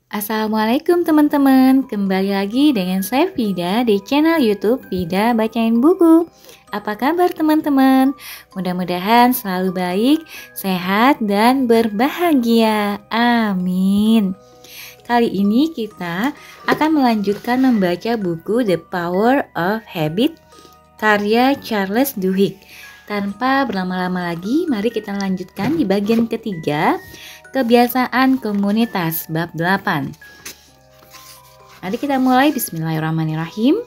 Assalamualaikum teman-teman, kembali lagi dengan saya Vida di channel YouTube Vida Bacain Buku. Apa kabar teman-teman? Mudah-mudahan selalu baik, sehat, dan berbahagia. Amin. Kali ini kita akan melanjutkan membaca buku The Power of Habit karya Charles Duhigg. Tanpa berlama-lama lagi, mari kita lanjutkan di bagian ketiga, kebiasaan komunitas bab 8. Mari kita mulai. Bismillahirrahmanirrahim.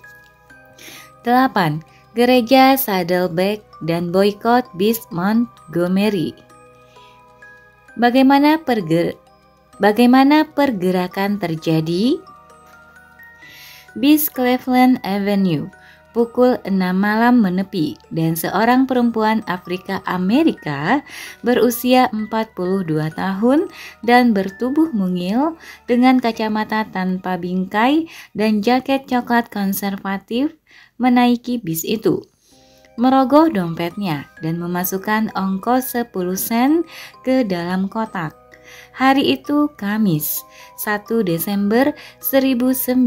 8. Gereja Saddleback dan boykot bis Montgomery. Bagaimana pergerakan terjadi? Bis Cleveland Avenue pukul 6 malam menepi dan seorang perempuan Afrika Amerika berusia 42 tahun dan bertubuh mungil dengan kacamata tanpa bingkai dan jaket coklat konservatif menaiki bis itu, merogoh dompetnya dan memasukkan ongkos 10 sen ke dalam kotak. Hari itu Kamis, 1 Desember 1955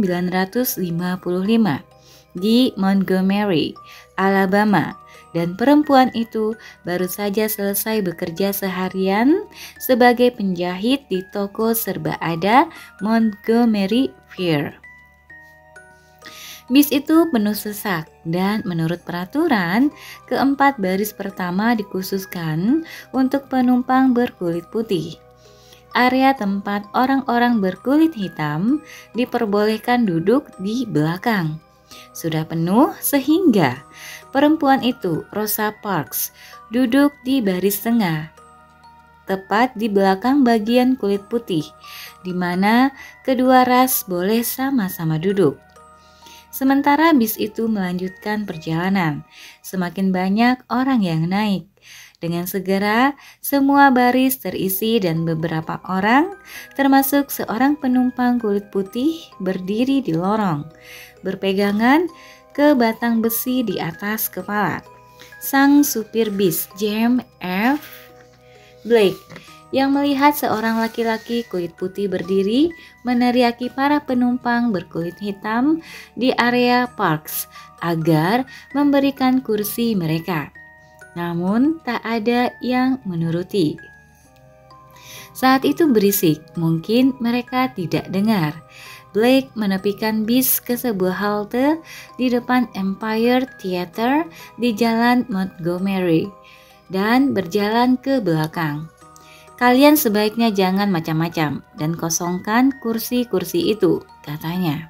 di Montgomery, Alabama, dan perempuan itu baru saja selesai bekerja seharian sebagai penjahit di toko serba ada Montgomery Fair. Bis itu penuh sesak dan menurut peraturan, keempat baris pertama dikhususkan untuk penumpang berkulit putih. Area tempat orang-orang berkulit hitam diperbolehkan duduk di belakang. Sudah penuh sehingga perempuan itu, Rosa Parks, duduk di baris tengah, tepat di belakang bagian kulit putih, di mana kedua ras boleh sama-sama duduk. Sementara bis itu melanjutkan perjalanan, semakin banyak orang yang naik. Dengan segera, semua baris terisi dan beberapa orang, termasuk seorang penumpang kulit putih, berdiri di lorong, berpegangan ke batang besi di atas kepala. Sang supir bis, James F. Blake, yang melihat seorang laki-laki kulit putih berdiri, meneriaki para penumpang berkulit hitam di area parks agar memberikan kursi mereka. Namun tak ada yang menuruti. Saat itu berisik, mungkin mereka tidak dengar. Blake menepikan bis ke sebuah halte di depan Empire Theater di Jalan Montgomery dan berjalan ke belakang. Kalian sebaiknya jangan macam-macam dan kosongkan kursi-kursi itu, katanya.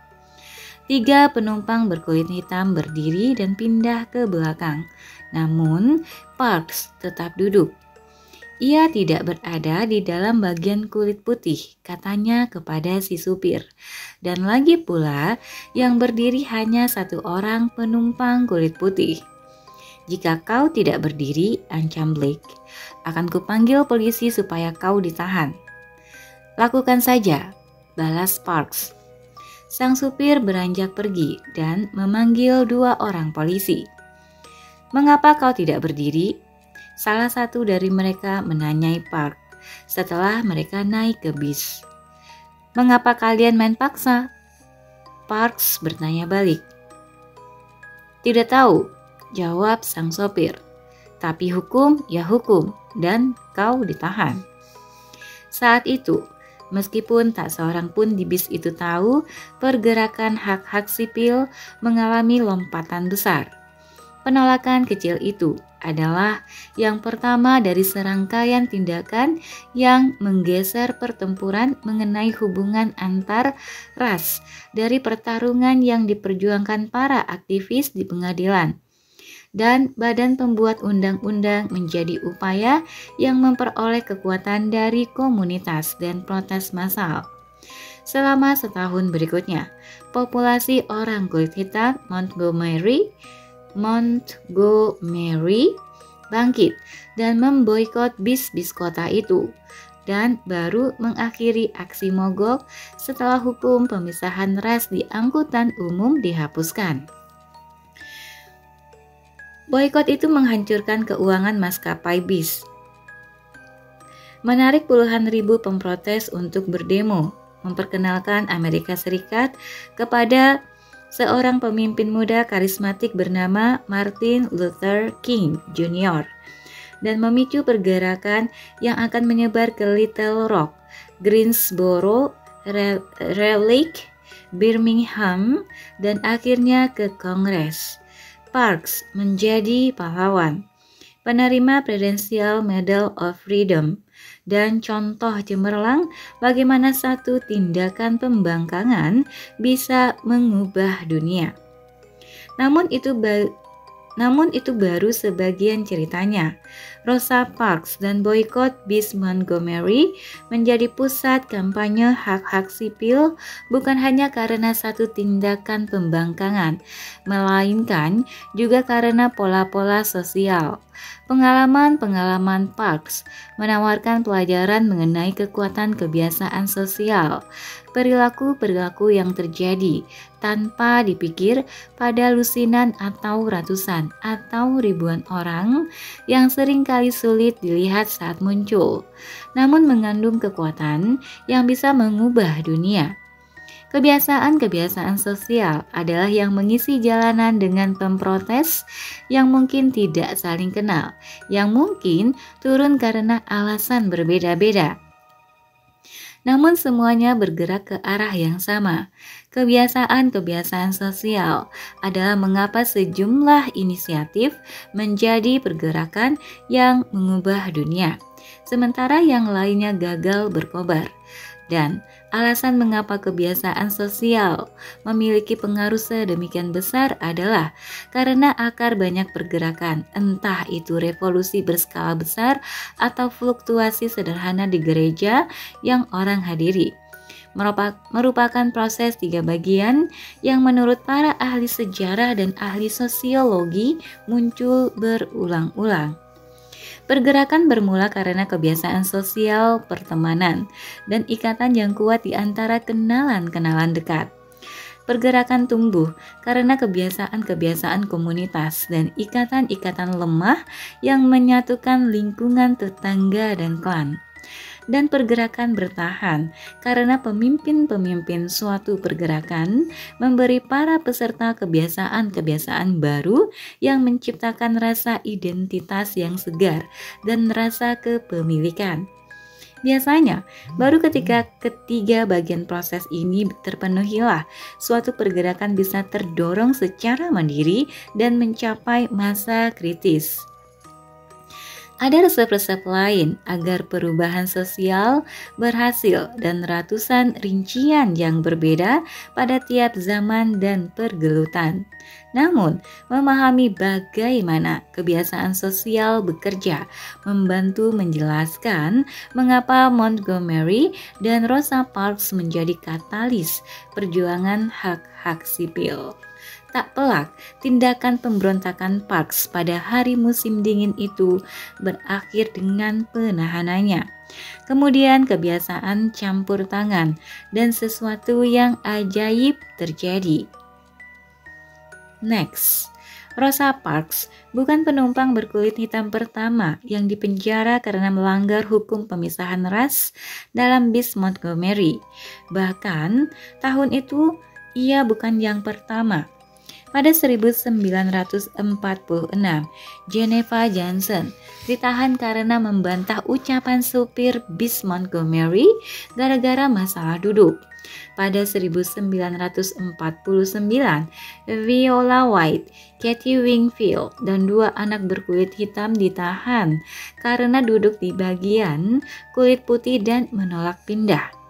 3 penumpang berkulit hitam berdiri dan pindah ke belakang. Namun, Parks tetap duduk. Ia tidak berada di dalam bagian kulit putih, katanya kepada si supir. Dan lagi pula, yang berdiri hanya 1 orang penumpang kulit putih. Jika kau tidak berdiri, ancam Blake, akan kupanggil polisi supaya kau ditahan. Lakukan saja, balas Parks. Sang supir beranjak pergi dan memanggil 2 orang polisi. Mengapa kau tidak berdiri? Salah satu dari mereka menanyai Park setelah mereka naik ke bis. Mengapa kalian main paksa? Parks bertanya balik. Tidak tahu, jawab sang sopir. Tapi hukum ya hukum dan kau ditahan. Saat itu, meskipun tak seorang pun di bis itu tahu, pergerakan hak-hak sipil mengalami lompatan besar. Penolakan kecil itu adalah yang pertama dari serangkaian tindakan yang menggeser pertempuran mengenai hubungan antar ras dari pertarungan yang diperjuangkan para aktivis di pengadilan dan badan pembuat undang-undang menjadi upaya yang memperoleh kekuatan dari komunitas dan protes massal. Selama setahun berikutnya, populasi orang kulit hitam Montgomery bangkit dan memboikot bis-bis kota itu dan baru mengakhiri aksi mogok setelah hukum pemisahan ras di angkutan umum dihapuskan. Boikot itu menghancurkan keuangan maskapai bis, menarik puluhan ribu pemprotes untuk berdemo, memperkenalkan Amerika Serikat kepada seorang pemimpin muda karismatik bernama Martin Luther King Jr. dan memicu pergerakan yang akan menyebar ke Little Rock, Greensboro, Raleigh, Birmingham, dan akhirnya ke Kongres. Parks menjadi pahlawan, penerima Presidential Medal of Freedom, dan contoh cemerlang bagaimana satu tindakan pembangkangan bisa mengubah dunia. Namun itu baru sebagian ceritanya. Rosa Parks dan boykot bis Montgomery menjadi pusat kampanye hak-hak sipil bukan hanya karena satu tindakan pembangkangan, melainkan juga karena pola-pola sosial. Pengalaman-pengalaman Parks menawarkan pelajaran mengenai kekuatan kebiasaan sosial, perilaku-perilaku yang terjadi tanpa dipikir pada lusinan atau ratusan atau ribuan orang yang seringkali sulit dilihat saat muncul, namun mengandung kekuatan yang bisa mengubah dunia. Kebiasaan-kebiasaan sosial adalah yang mengisi jalanan dengan pemprotes yang mungkin tidak saling kenal, yang mungkin turun karena alasan berbeda-beda. Namun semuanya bergerak ke arah yang sama. Kebiasaan-kebiasaan sosial adalah mengapa sejumlah inisiatif menjadi pergerakan yang mengubah dunia, sementara yang lainnya gagal berkobar. Dan alasan mengapa kebiasaan sosial memiliki pengaruh sedemikian besar adalah karena akar banyak pergerakan, entah itu revolusi berskala besar atau fluktuasi sederhana di gereja yang orang hadiri, merupakan proses 3 bagian yang menurut para ahli sejarah dan ahli sosiologi muncul berulang-ulang. Pergerakan bermula karena kebiasaan sosial pertemanan dan ikatan yang kuat di antara kenalan-kenalan dekat. Pergerakan tumbuh karena kebiasaan-kebiasaan komunitas dan ikatan-ikatan lemah yang menyatukan lingkungan tetangga dan klan. Dan pergerakan bertahan karena pemimpin-pemimpin suatu pergerakan memberi para peserta kebiasaan-kebiasaan baru yang menciptakan rasa identitas yang segar dan rasa kepemilikan. Biasanya, baru ketika ketiga bagian proses ini terpenuhilah, suatu pergerakan bisa terdorong secara mandiri dan mencapai masa kritis. Ada resep-resep lain agar perubahan sosial berhasil dan ratusan rincian yang berbeda pada tiap zaman dan pergelutan. Namun, memahami bagaimana kebiasaan sosial bekerja membantu menjelaskan mengapa Montgomery dan Rosa Parks menjadi katalis perjuangan hak-hak sipil. Tak pelak, tindakan pemberontakan Parks pada hari musim dingin itu berakhir dengan penahanannya. Kemudian kebiasaan campur tangan dan sesuatu yang ajaib terjadi. Next, Rosa Parks bukan penumpang berkulit hitam pertama yang dipenjara karena melanggar hukum pemisahan ras dalam bis Montgomery. Bahkan tahun itu ia bukan yang pertama. Pada 1946, Geneva Johnson ditahan karena membantah ucapan supir bis Montgomery gara-gara masalah duduk. Pada 1949, Viola White, Kathy Wingfield, dan 2 anak berkulit hitam ditahan karena duduk di bagian kulit putih dan menolak pindah.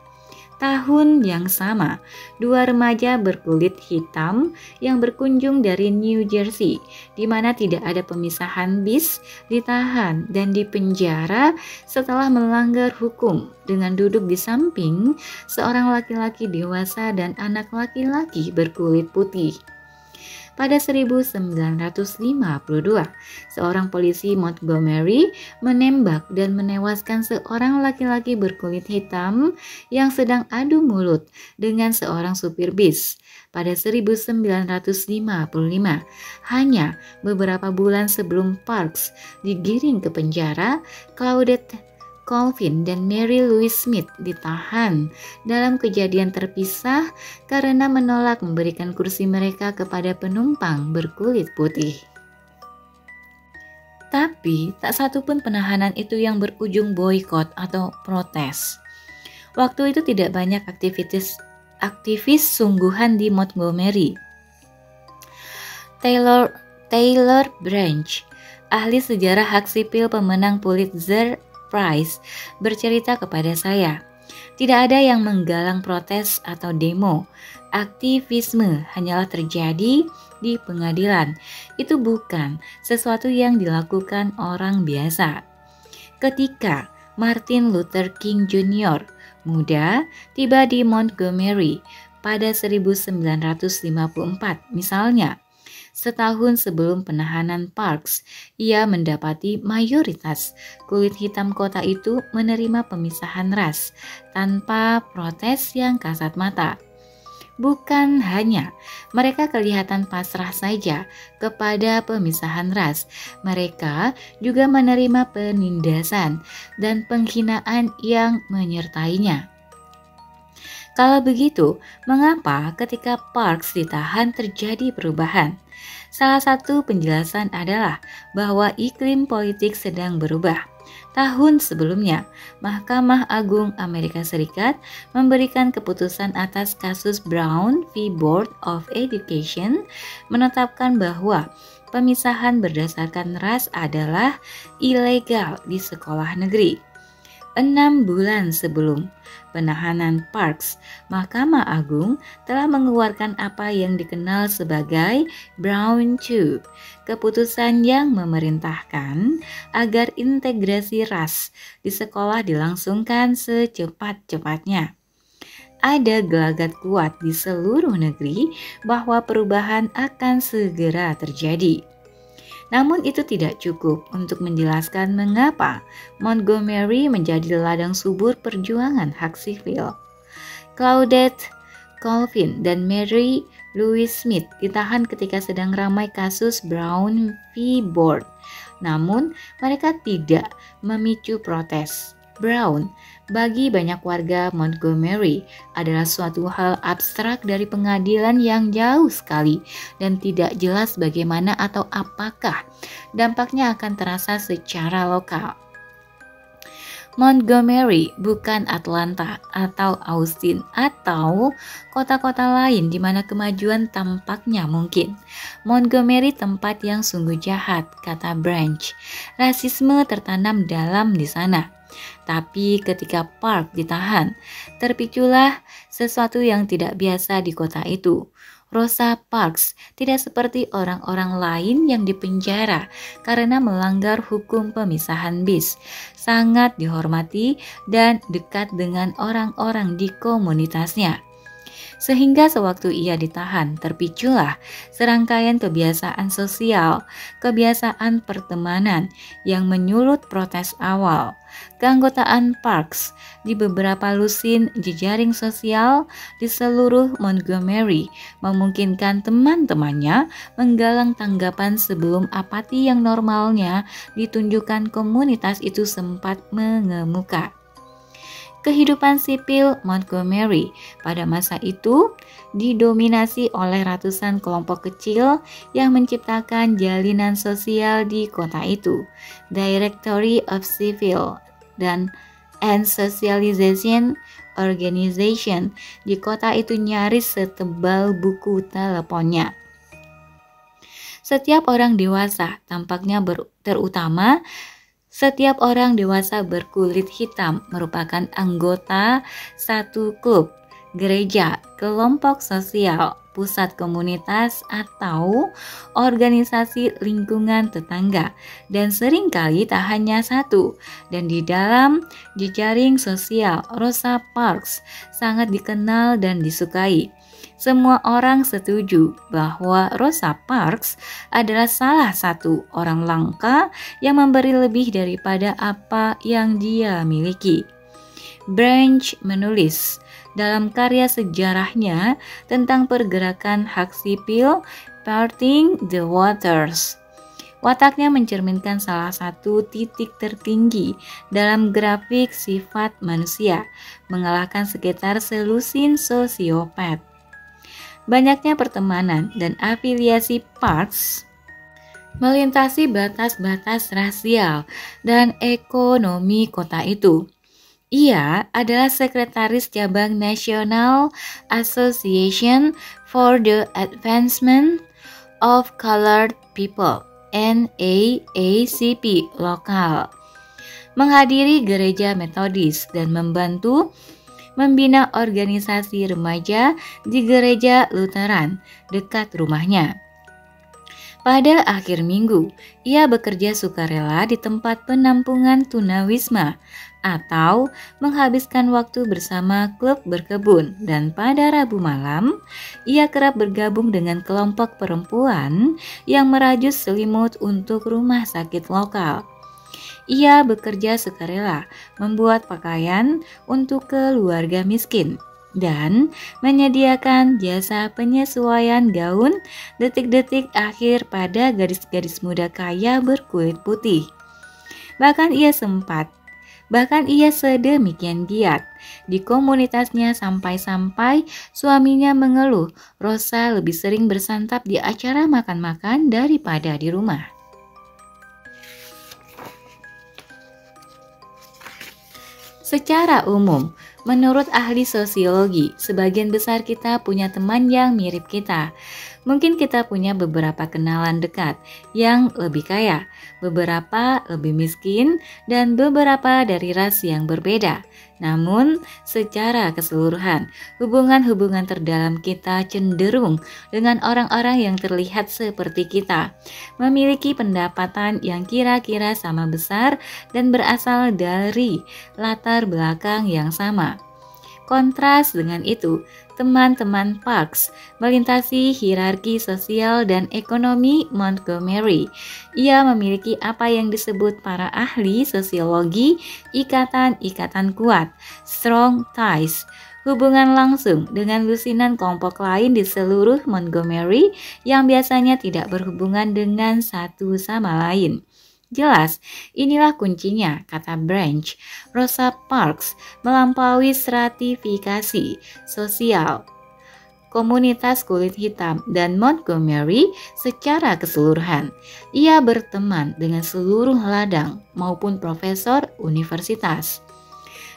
Tahun yang sama, 2 remaja berkulit hitam yang berkunjung dari New Jersey, di mana tidak ada pemisahan bis, ditahan dan dipenjara setelah melanggar hukum dengan duduk di samping seorang laki-laki dewasa dan anak laki-laki berkulit putih. Pada 1952, seorang polisi Montgomery menembak dan menewaskan seorang laki-laki berkulit hitam yang sedang adu mulut dengan seorang supir bis. Pada 1955, hanya beberapa bulan sebelum Parks digiring ke penjara, Claudette Colvin dan Mary Louise Smith ditahan dalam kejadian terpisah karena menolak memberikan kursi mereka kepada penumpang berkulit putih. Tapi tak satu pun penahanan itu yang berujung boikot atau protes. Waktu itu tidak banyak aktivis sungguhan di Montgomery. Taylor Branch, ahli sejarah hak sipil pemenang Pulitzer Prize, bercerita kepada saya, tidak ada yang menggalang protes atau demo. Aktivisme hanyalah terjadi di pengadilan. Itu bukan sesuatu yang dilakukan orang biasa. Ketika Martin Luther King Jr. muda tiba di Montgomery pada 1954 misalnya, setahun sebelum penahanan Parks, ia mendapati mayoritas kulit hitam kota itu menerima pemisahan ras tanpa protes yang kasat mata. Bukan hanya mereka kelihatan pasrah saja kepada pemisahan ras, mereka juga menerima penindasan dan penghinaan yang menyertainya. Kalau begitu, mengapa ketika Parks ditahan terjadi perubahan? Salah satu penjelasan adalah bahwa iklim politik sedang berubah. Tahun sebelumnya, Mahkamah Agung Amerika Serikat memberikan keputusan atas kasus Brown v. Board of Education, menetapkan bahwa pemisahan berdasarkan ras adalah ilegal di sekolah negeri. 6 bulan sebelum penahanan Parks, Mahkamah Agung telah mengeluarkan apa yang dikenal sebagai Brown II, keputusan yang memerintahkan agar integrasi ras di sekolah dilangsungkan secepat-cepatnya. Ada gelagat kuat di seluruh negeri bahwa perubahan akan segera terjadi. Namun itu tidak cukup untuk menjelaskan mengapa Montgomery menjadi ladang subur perjuangan hak sipil. Claudette Colvin dan Mary Louise Smith ditahan ketika sedang ramai kasus Brown v. Board. Namun mereka tidak memicu protes. Brown bagi banyak warga Montgomery adalah suatu hal abstrak dari pengadilan yang jauh sekali dan tidak jelas bagaimana atau apakah dampaknya akan terasa secara lokal. Montgomery bukan Atlanta atau Austin atau kota-kota lain di mana kemajuan tampaknya mungkin. Montgomery tempat yang sungguh jahat, kata Branch. Rasisme tertanam dalam di sana. Tapi ketika Park ditahan, terpiculah sesuatu yang tidak biasa di kota itu. Rosa Parks tidak seperti orang-orang lain yang dipenjara karena melanggar hukum pemisahan bis. Sangat dihormati dan dekat dengan orang-orang di komunitasnya. Sehingga sewaktu ia ditahan, terpiculah serangkaian kebiasaan sosial, kebiasaan pertemanan yang menyulut protes awal. Keanggotaan Parks di beberapa lusin jejaring sosial di seluruh Montgomery memungkinkan teman-temannya menggalang tanggapan sebelum apati yang normalnya ditunjukkan komunitas itu sempat mengemuka. Kehidupan sipil Montgomery pada masa itu didominasi oleh ratusan kelompok kecil yang menciptakan jalinan sosial di kota itu. Directory of Civil and Socialization Organization di kota itu nyaris setebal buku teleponnya. Setiap orang dewasa tampaknya terutama setiap orang dewasa berkulit hitam merupakan anggota satu klub, gereja, kelompok sosial, pusat komunitas, atau organisasi lingkungan tetangga, dan seringkali tak hanya satu. Dan di dalam jejaring sosial, Rosa Parks sangat dikenal dan disukai. Semua orang setuju bahwa Rosa Parks adalah salah satu orang langka yang memberi lebih daripada apa yang dia miliki. Branch menulis dalam karya sejarahnya tentang pergerakan hak sipil Parting the Waters. Wataknya mencerminkan salah satu titik tertinggi dalam grafik sifat manusia, mengalahkan sekitar selusin sosiopat. Banyaknya pertemanan dan afiliasi Parks melintasi batas-batas rasial dan ekonomi kota itu. Ia adalah sekretaris cabang National Association for the Advancement of Colored People (NAACP) lokal, menghadiri gereja Metodis dan membantu membina organisasi remaja di gereja Lutheran dekat rumahnya. Pada akhir minggu, ia bekerja sukarela di tempat penampungan tunawisma atau menghabiskan waktu bersama klub berkebun, dan pada Rabu malam, ia kerap bergabung dengan kelompok perempuan yang merajut selimut untuk rumah sakit lokal. Ia bekerja sukarela membuat pakaian untuk keluarga miskin dan menyediakan jasa penyesuaian gaun detik-detik akhir pada gadis-gadis muda kaya berkulit putih. Bahkan ia sedemikian giat di komunitasnya sampai-sampai suaminya mengeluh Rosa lebih sering bersantap di acara makan-makan daripada di rumah. Secara umum, menurut ahli sosiologi, sebagian besar kita punya teman yang mirip kita. Mungkin kita punya beberapa kenalan dekat yang lebih kaya, beberapa lebih miskin, dan beberapa dari ras yang berbeda. Namun, secara keseluruhan, hubungan-hubungan terdalam kita cenderung dengan orang-orang yang terlihat seperti kita, memiliki pendapatan yang kira-kira sama besar dan berasal dari latar belakang yang sama. Kontras dengan itu, teman-teman Parks melintasi hierarki sosial dan ekonomi Montgomery. Ia memiliki apa yang disebut para ahli sosiologi ikatan-ikatan kuat, strong ties, hubungan langsung dengan lusinan kelompok lain di seluruh Montgomery yang biasanya tidak berhubungan dengan satu sama lain. Jelas, inilah kuncinya, kata Branch. Rosa Parks melampaui stratifikasi sosial komunitas kulit hitam dan Montgomery secara keseluruhan. Ia berteman dengan seluruh ladang maupun profesor universitas.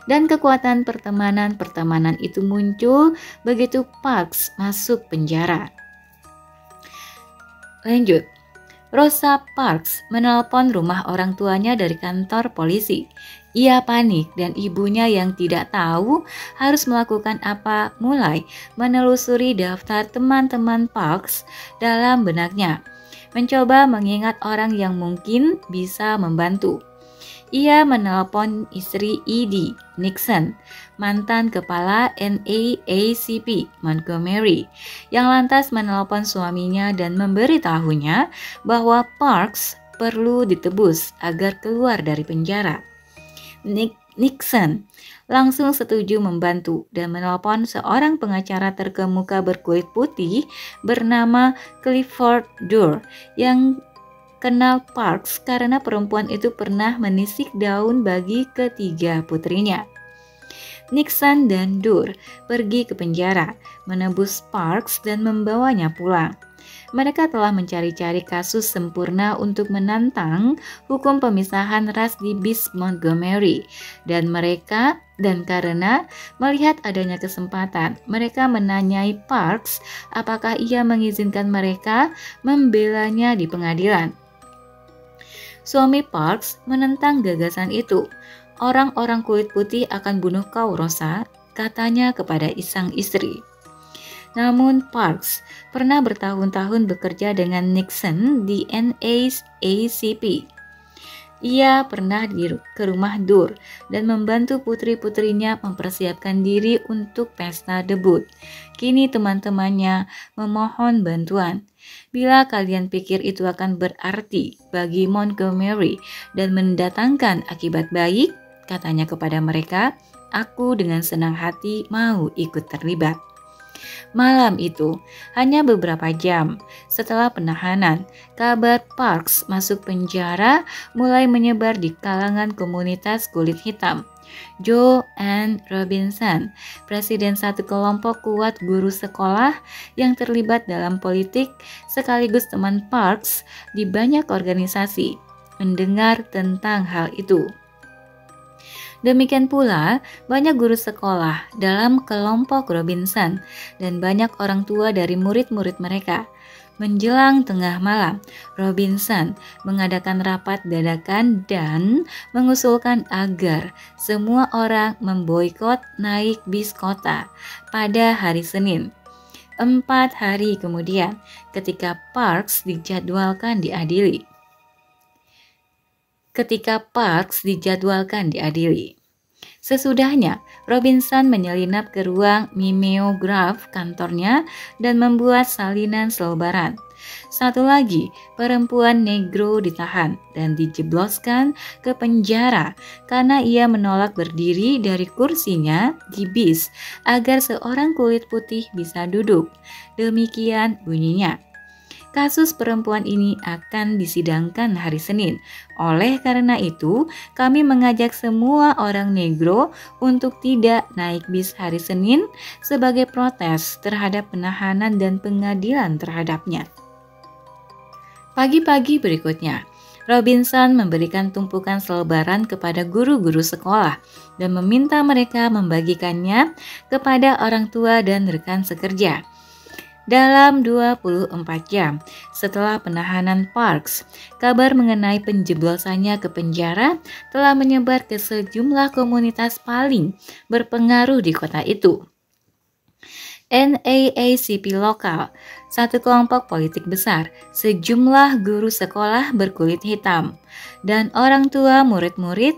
Dan kekuatan pertemanan itu muncul begitu Parks masuk penjara. Lanjut. Rosa Parks menelpon rumah orang tuanya dari kantor polisi. Ia panik dan ibunya yang tidak tahu harus melakukan apa mulai menelusuri daftar teman-teman Parks dalam benaknya, mencoba mengingat orang yang mungkin bisa membantu. Ia menelpon istri E.D. Nixon, mantan kepala NAACP Montgomery, yang lantas menelpon suaminya dan memberitahunya bahwa Parks perlu ditebus agar keluar dari penjara. Nixon langsung setuju membantu dan menelpon seorang pengacara terkemuka berkulit putih bernama Clifford Durr yang kenal Parks karena perempuan itu pernah menisik daun bagi ketiga putrinya. Nixon dan Durr pergi ke penjara, menebus Parks dan membawanya pulang. Mereka telah mencari-cari kasus sempurna untuk menantang hukum pemisahan ras di East Montgomery, dan karena melihat adanya kesempatan, mereka menanyai Parks apakah ia mengizinkan mereka membelanya di pengadilan. Suami Parks menentang gagasan itu. Orang-orang kulit putih akan bunuh kau, Rosa, katanya kepada sang istri. Namun Parks pernah bertahun-tahun bekerja dengan Nixon di NAACP. Ia pernah ke rumah Durr dan membantu putri-putrinya mempersiapkan diri untuk pesta debut. Kini teman-temannya memohon bantuan. Bila kalian pikir itu akan berarti bagi Montgomery dan mendatangkan akibat baik, katanya kepada mereka, aku dengan senang hati mau ikut terlibat. Malam itu, hanya beberapa jam setelah penahanan, kabar Parks masuk penjara mulai menyebar di kalangan komunitas kulit hitam. Joe N. Robinson, presiden satu kelompok kuat guru sekolah yang terlibat dalam politik sekaligus teman Parks di banyak organisasi, mendengar tentang hal itu. Demikian pula banyak guru sekolah dalam kelompok Robinson dan banyak orang tua dari murid-murid mereka. Menjelang tengah malam, Robinson mengadakan rapat dadakan dan mengusulkan agar semua orang memboikot naik bis kota pada hari Senin. 4 hari kemudian, ketika Parks dijadwalkan diadili. Sesudahnya, Robinson menyelinap ke ruang mimeograf kantornya dan membuat salinan selebaran. Satu lagi, perempuan negro ditahan dan dijebloskan ke penjara karena ia menolak berdiri dari kursinya di bis agar seorang kulit putih bisa duduk. Demikian bunyinya. Kasus perempuan ini akan disidangkan hari Senin. Oleh karena itu, kami mengajak semua orang negro untuk tidak naik bis hari Senin sebagai protes terhadap penahanan dan pengadilan terhadapnya. Pagi-pagi berikutnya, Robinson memberikan tumpukan selebaran kepada guru-guru sekolah dan meminta mereka membagikannya kepada orang tua dan rekan sekerja. Dalam 24 jam setelah penahanan Parks, kabar mengenai penjeblosannya ke penjara telah menyebar ke sejumlah komunitas paling berpengaruh di kota itu. NAACP lokal, satu kelompok politik besar, sejumlah guru sekolah berkulit hitam, dan orang tua murid-murid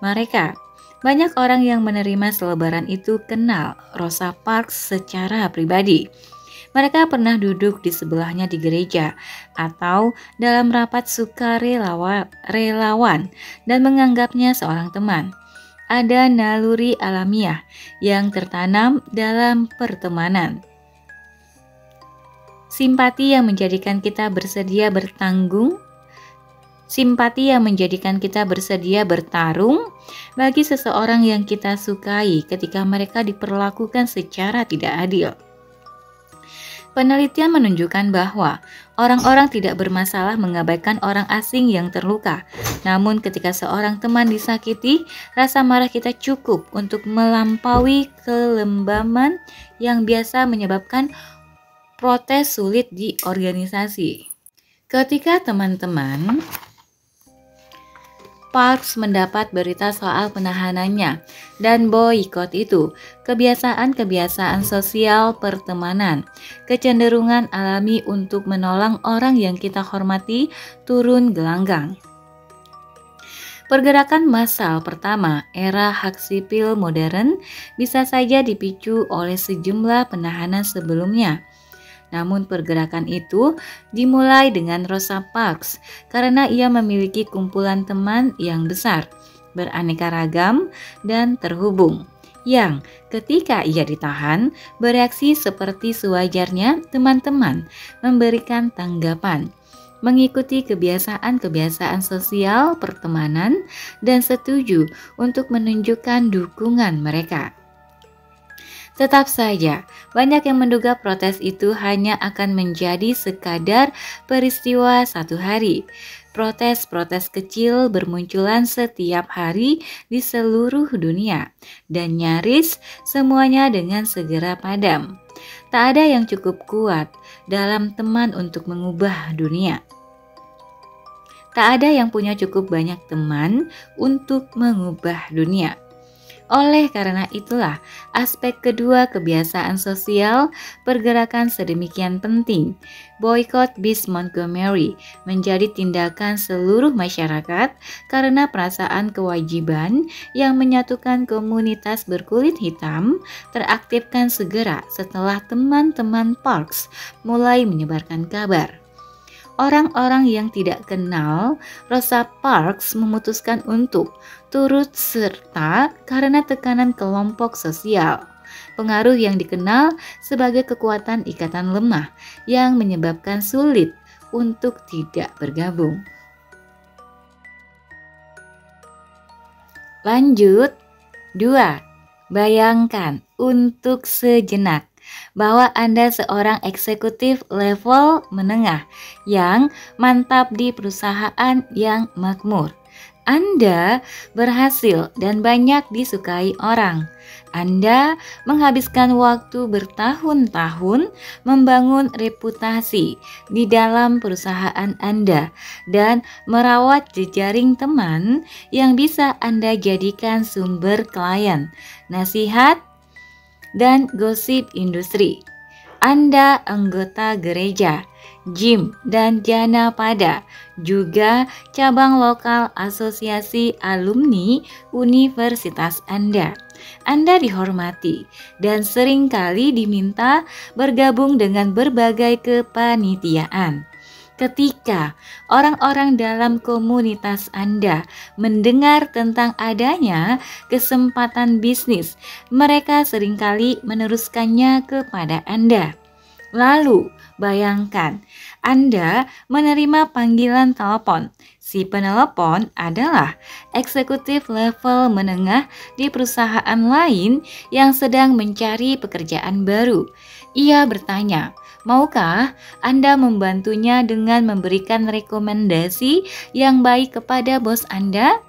mereka. Banyak orang yang menerima selebaran itu kenal Rosa Parks secara pribadi. Mereka pernah duduk di sebelahnya di gereja atau dalam rapat sukarelawan dan menganggapnya seorang teman. Ada naluri alamiah yang tertanam dalam pertemanan. Simpati yang menjadikan kita bersedia bertarung bagi seseorang yang kita sukai ketika mereka diperlakukan secara tidak adil. Penelitian menunjukkan bahwa orang-orang tidak bermasalah mengabaikan orang asing yang terluka. Namun ketika seorang teman disakiti, rasa marah kita cukup untuk melampaui kelembaman yang biasa menyebabkan protes sulit di organisasi. Ketika teman-teman Parks mendapat berita soal penahanannya dan boikot itu, kebiasaan-kebiasaan sosial pertemanan, kecenderungan alami untuk menolong orang yang kita hormati turun gelanggang. Pergerakan massal pertama era hak sipil modern bisa saja dipicu oleh sejumlah penahanan sebelumnya. Namun pergerakan itu dimulai dengan Rosa Parks karena ia memiliki kumpulan teman yang besar, beraneka ragam dan terhubung, yang ketika ia ditahan bereaksi seperti sewajarnya teman-teman memberikan tanggapan, mengikuti kebiasaan-kebiasaan sosial pertemanan dan setuju untuk menunjukkan dukungan mereka. Tetap saja, banyak yang menduga protes itu hanya akan menjadi sekadar peristiwa satu hari. Protes-protes kecil bermunculan setiap hari di seluruh dunia, dan nyaris semuanya dengan segera padam. Tak ada yang cukup kuat dalam teman untuk mengubah dunia. Tak ada yang punya cukup banyak teman untuk mengubah dunia. Oleh karena itulah, aspek kedua kebiasaan sosial pergerakan sedemikian penting. Boykot bis Montgomery menjadi tindakan seluruh masyarakat karena perasaan kewajiban yang menyatukan komunitas berkulit hitam teraktifkan segera setelah teman-teman Parks mulai menyebarkan kabar. Orang-orang yang tidak kenal Rosa Parks memutuskan untuk turut serta karena tekanan kelompok sosial. pengaruh yang dikenal sebagai kekuatan ikatan lemah yang menyebabkan sulit untuk tidak bergabung. Lanjut, 2. Bayangkan untuk sejenak bahwa Anda seorang eksekutif level menengah yang mantap di perusahaan yang makmur. Anda berhasil dan banyak disukai orang. Anda menghabiskan waktu bertahun-tahun membangun reputasi di dalam perusahaan Anda dan merawat jejaring teman yang bisa Anda jadikan sumber klien, nasihat, dan gosip industri. Anda anggota gereja, gym, dan jana pada, juga cabang lokal asosiasi alumni universitas Anda. Anda dihormati dan seringkali diminta bergabung dengan berbagai kepanitiaan. Ketika orang-orang dalam komunitas Anda mendengar tentang adanya kesempatan bisnis, mereka seringkali meneruskannya kepada Anda. Lalu, bayangkan Anda menerima panggilan telepon. Si penelepon adalah eksekutif level menengah di perusahaan lain yang sedang mencari pekerjaan baru. Ia bertanya, maukah Anda membantunya dengan memberikan rekomendasi yang baik kepada bos Anda?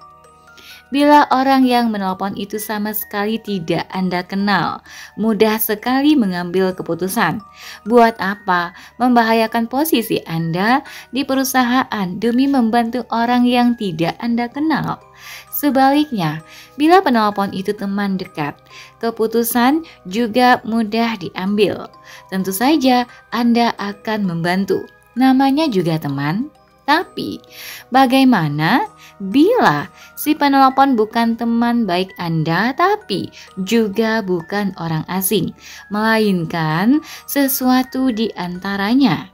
Bila orang yang menelpon itu sama sekali tidak Anda kenal, mudah sekali mengambil keputusan. Buat apa membahayakan posisi Anda di perusahaan demi membantu orang yang tidak Anda kenal? Sebaliknya, bila penelpon itu teman dekat, keputusan juga mudah diambil. Tentu saja Anda akan membantu. Namanya juga teman. Tapi, bagaimana bila si penelpon bukan teman baik Anda, tapi juga bukan orang asing, melainkan sesuatu di antaranya?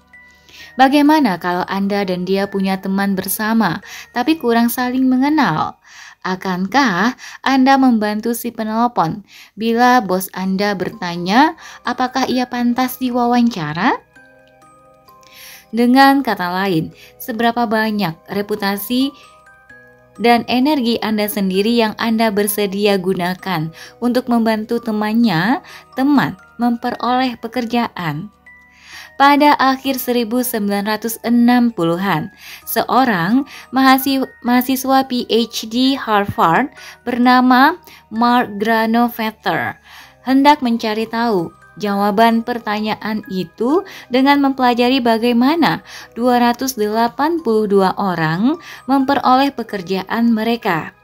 Bagaimana kalau Anda dan dia punya teman bersama, tapi kurang saling mengenal? Akankah Anda membantu si penelpon bila bos Anda bertanya apakah ia pantas diwawancara? Dengan kata lain, seberapa banyak reputasi dan energi Anda sendiri yang Anda bersedia gunakan untuk membantu teman memperoleh pekerjaan? Pada akhir 1960-an, seorang mahasiswa PhD Harvard bernama Mark Granovetter hendak mencari tahu jawaban pertanyaan itu dengan mempelajari bagaimana 282 orang memperoleh pekerjaan mereka.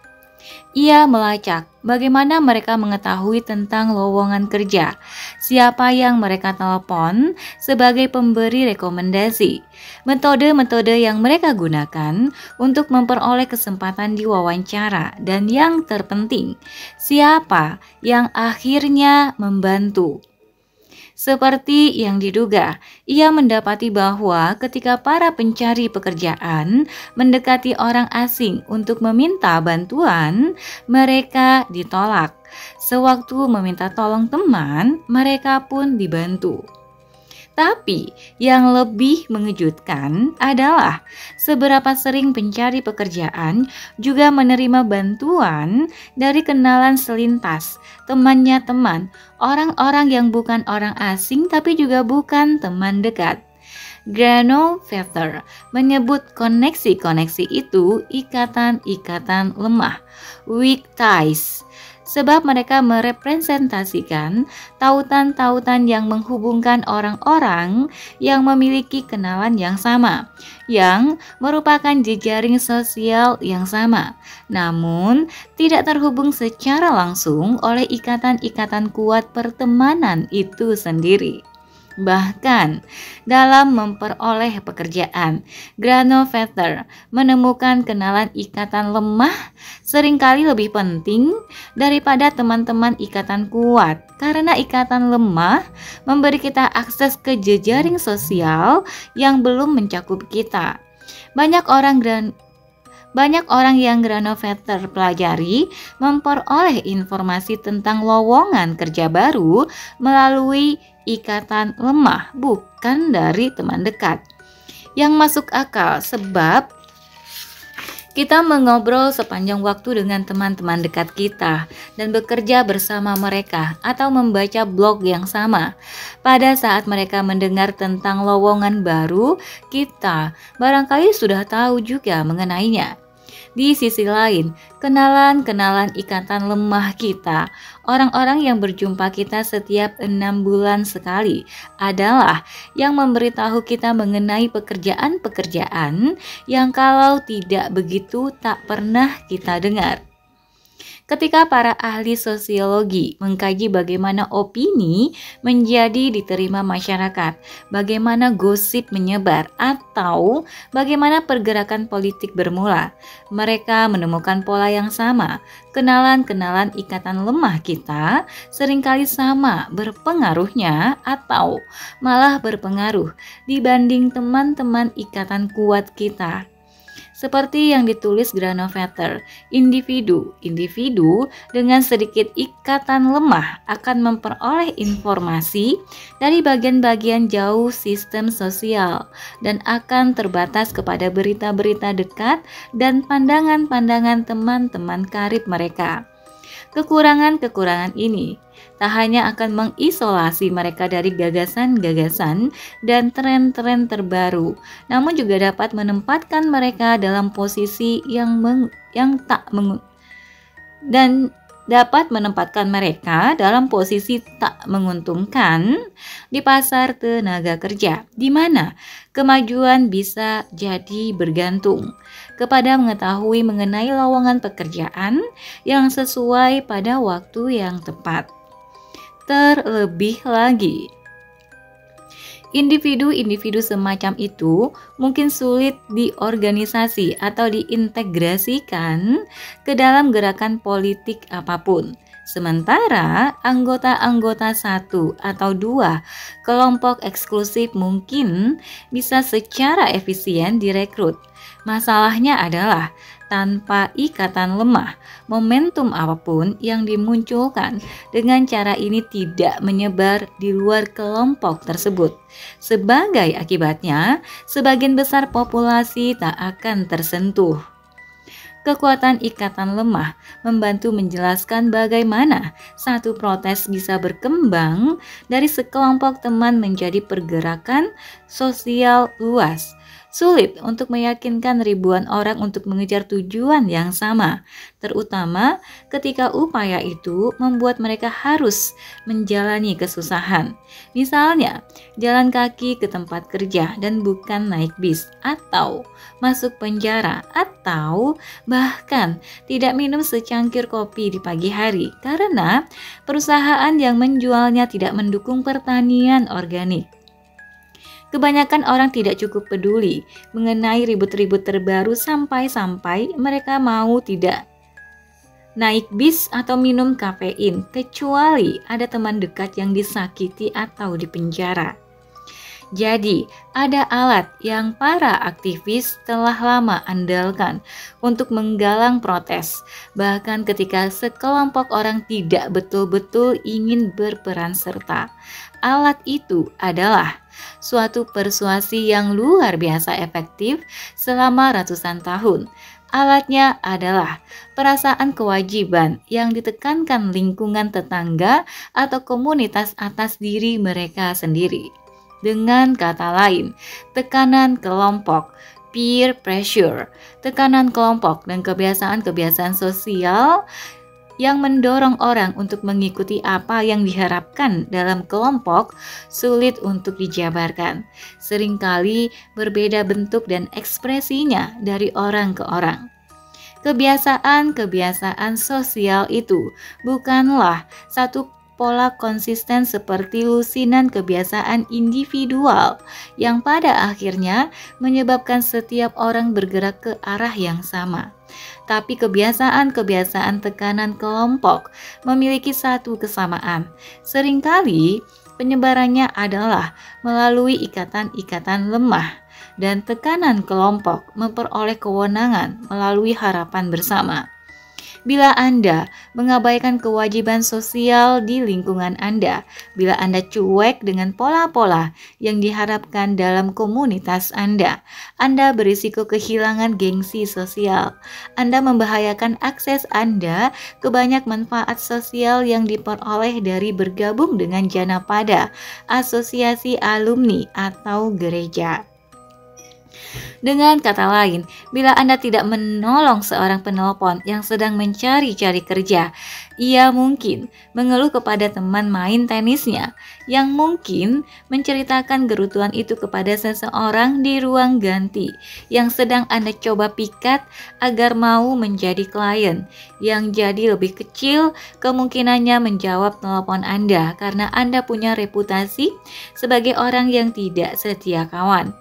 Ia melacak bagaimana mereka mengetahui tentang lowongan kerja, siapa yang mereka telepon sebagai pemberi rekomendasi, metode-metode yang mereka gunakan untuk memperoleh kesempatan di wawancara, dan yang terpenting, siapa yang akhirnya membantu. Seperti yang diduga, ia mendapati bahwa ketika para pencari pekerjaan mendekati orang asing untuk meminta bantuan, mereka ditolak. Sewaktu meminta tolong teman, mereka pun dibantu. Tapi yang lebih mengejutkan adalah seberapa sering pencari pekerjaan juga menerima bantuan dari kenalan selintas, temannya teman, orang-orang yang bukan orang asing tapi juga bukan teman dekat. Granovetter menyebut koneksi-koneksi itu ikatan-ikatan lemah, weak ties, sebab mereka merepresentasikan tautan-tautan yang menghubungkan orang-orang yang memiliki kenalan yang sama, yang merupakan jejaring sosial yang sama, namun tidak terhubung secara langsung oleh ikatan-ikatan kuat pertemanan itu sendiri. Bahkan dalam memperoleh pekerjaan, Granovetter menemukan kenalan ikatan lemah seringkali lebih penting daripada teman-teman ikatan kuat, karena ikatan lemah memberi kita akses ke jejaring sosial yang belum mencakup kita. Banyak Banyak orang yang Granovetter pelajari memperoleh informasi tentang lowongan kerja baru melalui ikatan lemah, bukan dari teman dekat. Yang masuk akal sebab kita mengobrol sepanjang waktu dengan teman-teman dekat kita dan bekerja bersama mereka atau membaca blog yang sama. Pada saat mereka mendengar tentang lowongan baru, kita barangkali sudah tahu juga mengenainya. Di sisi lain, kenalan-kenalan ikatan lemah kita, orang-orang yang berjumpa kita setiap 6 bulan sekali, adalah yang memberitahu kita mengenai pekerjaan-pekerjaan yang kalau tidak begitu tak pernah kita dengar. Ketika para ahli sosiologi mengkaji bagaimana opini menjadi diterima masyarakat, bagaimana gosip menyebar, atau bagaimana pergerakan politik bermula, mereka menemukan pola yang sama. Kenalan-kenalan ikatan lemah kita seringkali sama berpengaruhnya atau malah berpengaruh dibanding teman-teman ikatan kuat kita. Seperti yang ditulis Granovetter, individu dengan sedikit ikatan lemah akan memperoleh informasi dari bagian-bagian jauh sistem sosial dan akan terbatas kepada berita-berita dekat dan pandangan-pandangan teman-teman karib mereka. Kekurangan-kekurangan ini tak hanya akan mengisolasi mereka dari gagasan-gagasan dan tren-tren terbaru, namun juga dapat menempatkan mereka dalam posisi dapat menempatkan mereka dalam posisi tak menguntungkan di pasar tenaga kerja, di mana kemajuan bisa jadi bergantung kepada mengetahui mengenai lowongan pekerjaan yang sesuai pada waktu yang tepat. Terlebih lagi, individu-individu semacam itu mungkin sulit diorganisasi atau diintegrasikan ke dalam gerakan politik apapun. Sementara anggota-anggota satu atau dua kelompok eksklusif mungkin bisa secara efisien direkrut. Masalahnya adalah tanpa ikatan lemah, momentum apapun yang dimunculkan dengan cara ini tidak menyebar di luar kelompok tersebut. Sebagai akibatnya, sebagian besar populasi tak akan tersentuh. Kekuatan ikatan lemah membantu menjelaskan bagaimana satu protes bisa berkembang dari sekelompok teman menjadi pergerakan sosial luas. Sulit untuk meyakinkan ribuan orang untuk mengejar tujuan yang sama, terutama ketika upaya itu membuat mereka harus menjalani kesusahan. Misalnya, jalan kaki ke tempat kerja dan bukan naik bis, atau masuk penjara, atau bahkan tidak minum secangkir kopi di pagi hari karena perusahaan yang menjualnya tidak mendukung pertanian organik. Kebanyakan orang tidak cukup peduli mengenai ribut-ribut terbaru sampai-sampai mereka mau tidak naik bis atau minum kafein, kecuali ada teman dekat yang disakiti atau dipenjara. Jadi, ada alat yang para aktivis telah lama andalkan untuk menggalang protes, bahkan ketika sekelompok orang tidak betul-betul ingin berperan serta. Alat itu adalah suatu persuasi yang luar biasa efektif selama ratusan tahun. Alatnya adalah perasaan kewajiban yang ditekankan lingkungan tetangga atau komunitas atas diri mereka sendiri. Dengan kata lain, tekanan kelompok, peer pressure, tekanan kelompok dan kebiasaan-kebiasaan sosial yang mendorong orang untuk mengikuti apa yang diharapkan dalam kelompok sulit untuk dijabarkan. Seringkali berbeda bentuk dan ekspresinya dari orang ke orang. Kebiasaan-kebiasaan sosial itu bukanlah satu pola konsisten seperti lusinan kebiasaan individual yang pada akhirnya menyebabkan setiap orang bergerak ke arah yang sama. Tapi kebiasaan-kebiasaan tekanan kelompok memiliki satu kesamaan. Seringkali penyebarannya adalah melalui ikatan-ikatan lemah. dan tekanan kelompok memperoleh kewenangan melalui harapan bersama. Bila Anda mengabaikan kewajiban sosial di lingkungan Anda, bila Anda cuek dengan pola-pola yang diharapkan dalam komunitas Anda berisiko kehilangan gengsi sosial. Anda membahayakan akses Anda ke banyak manfaat sosial yang diperoleh dari bergabung dengan Janapada, asosiasi alumni atau gereja. Dengan kata lain, bila Anda tidak menolong seorang penelpon yang sedang mencari-cari kerja, ia mungkin mengeluh kepada teman main tenisnya yang mungkin menceritakan gerutuan itu kepada seseorang di ruang ganti yang sedang Anda coba pikat agar mau menjadi klien, yang jadi lebih kecil kemungkinannya menjawab telepon Anda karena Anda punya reputasi sebagai orang yang tidak setia kawan.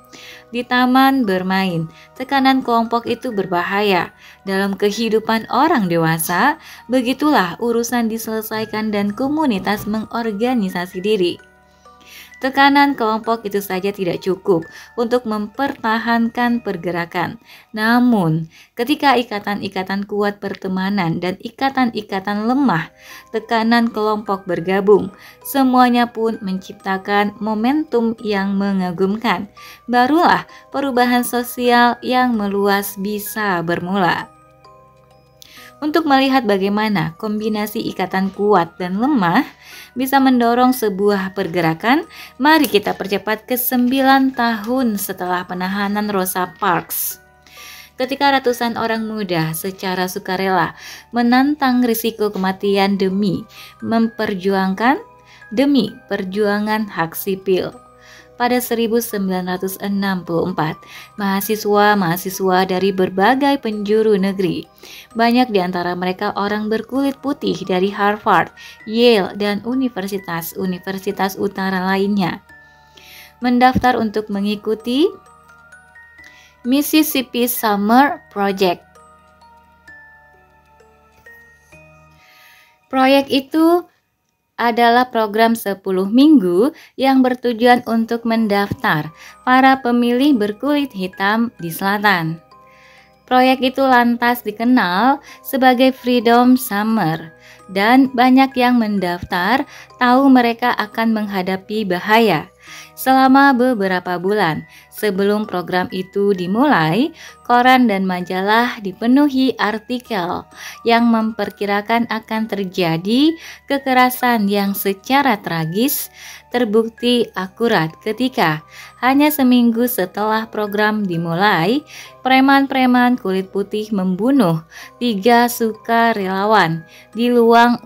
Di taman bermain, tekanan kelompok itu berbahaya. Dalam kehidupan orang dewasa, begitulah urusan diselesaikan dan komunitas mengorganisasi diri. Tekanan kelompok itu saja tidak cukup untuk mempertahankan pergerakan. Namun, ketika ikatan-ikatan kuat pertemanan dan ikatan-ikatan lemah, tekanan kelompok bergabung, semuanya pun menciptakan momentum yang mengagumkan. Barulah perubahan sosial yang meluas bisa bermula. Untuk melihat bagaimana kombinasi ikatan kuat dan lemah bisa mendorong sebuah pergerakan, mari kita percepat ke 9 tahun setelah penahanan Rosa Parks. Ketika ratusan orang muda secara sukarela menantang risiko kematian demi perjuangan hak sipil. Pada 1964, mahasiswa-mahasiswa dari berbagai penjuru negeri, banyak di antara mereka orang berkulit putih dari Harvard, Yale, dan universitas-universitas utara lainnya, mendaftar untuk mengikuti Mississippi Summer Project. Proyek itu adalah program 10 minggu yang bertujuan untuk mendaftar para pemilih berkulit hitam di selatan. Proyek itu lantas dikenal sebagai Freedom Summer, dan banyak yang mendaftar tahu mereka akan menghadapi bahaya. Selama beberapa bulan sebelum program itu dimulai, koran dan majalah dipenuhi artikel yang memperkirakan akan terjadi kekerasan yang secara tragis terbukti akurat ketika hanya seminggu setelah program dimulai, preman-preman kulit putih membunuh 3 sukarelawan di luar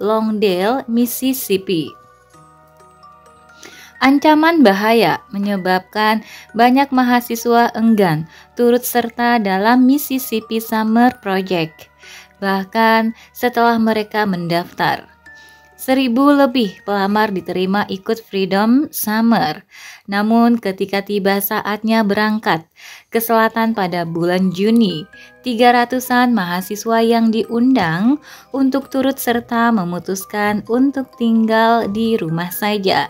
Longdale, Mississippi. Ancaman bahaya menyebabkan banyak mahasiswa enggan turut serta dalam Mississippi Summer Project, bahkan setelah mereka mendaftar. 1.000 lebih pelamar diterima ikut Freedom Summer. Namun ketika tiba saatnya berangkat ke selatan pada bulan Juni, 300-an mahasiswa yang diundang untuk turut serta memutuskan untuk tinggal di rumah saja.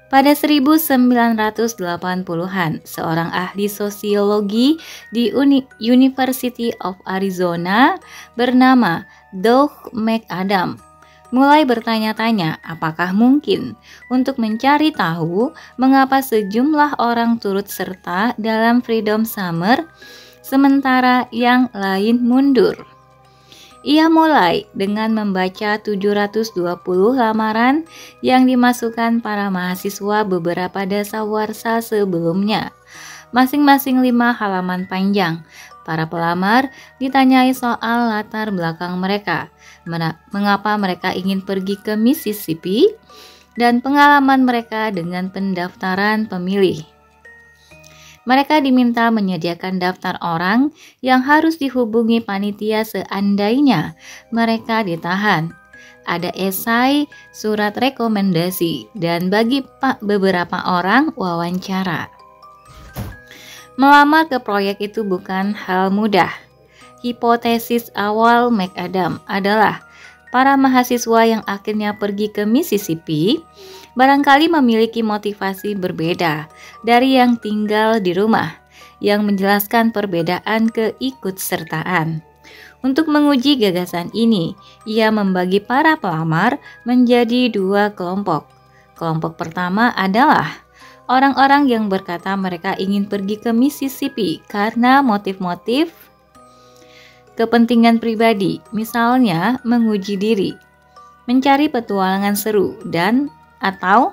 Pada 1980-an, seorang ahli sosiologi di University of Arizona bernama Doug McAdam mulai bertanya-tanya apakah mungkin untuk mencari tahu mengapa sejumlah orang turut serta dalam Freedom Summer sementara yang lain mundur. Ia mulai dengan membaca 720 lamaran yang dimasukkan para mahasiswa beberapa dasawarsa sebelumnya, masing-masing 5 halaman panjang. Para pelamar ditanyai soal latar belakang mereka, mengapa mereka ingin pergi ke Mississippi, dan pengalaman mereka dengan pendaftaran pemilih. Mereka diminta menyediakan daftar orang yang harus dihubungi panitia seandainya mereka ditahan. Ada esai, surat rekomendasi, dan bagi beberapa orang wawancara. Melamar ke proyek itu bukan hal mudah. Hipotesis awal McAdam adalah Para mahasiswa yang akhirnya pergi ke Mississippi barangkali memiliki motivasi berbeda dari yang tinggal di rumah, yang menjelaskan perbedaan keikutsertaan. Untuk menguji gagasan ini, ia membagi para pelamar menjadi dua kelompok. Kelompok pertama adalah orang-orang yang berkata mereka ingin pergi ke Mississippi karena motif-motif kepentingan pribadi, misalnya menguji diri, mencari petualangan seru, dan atau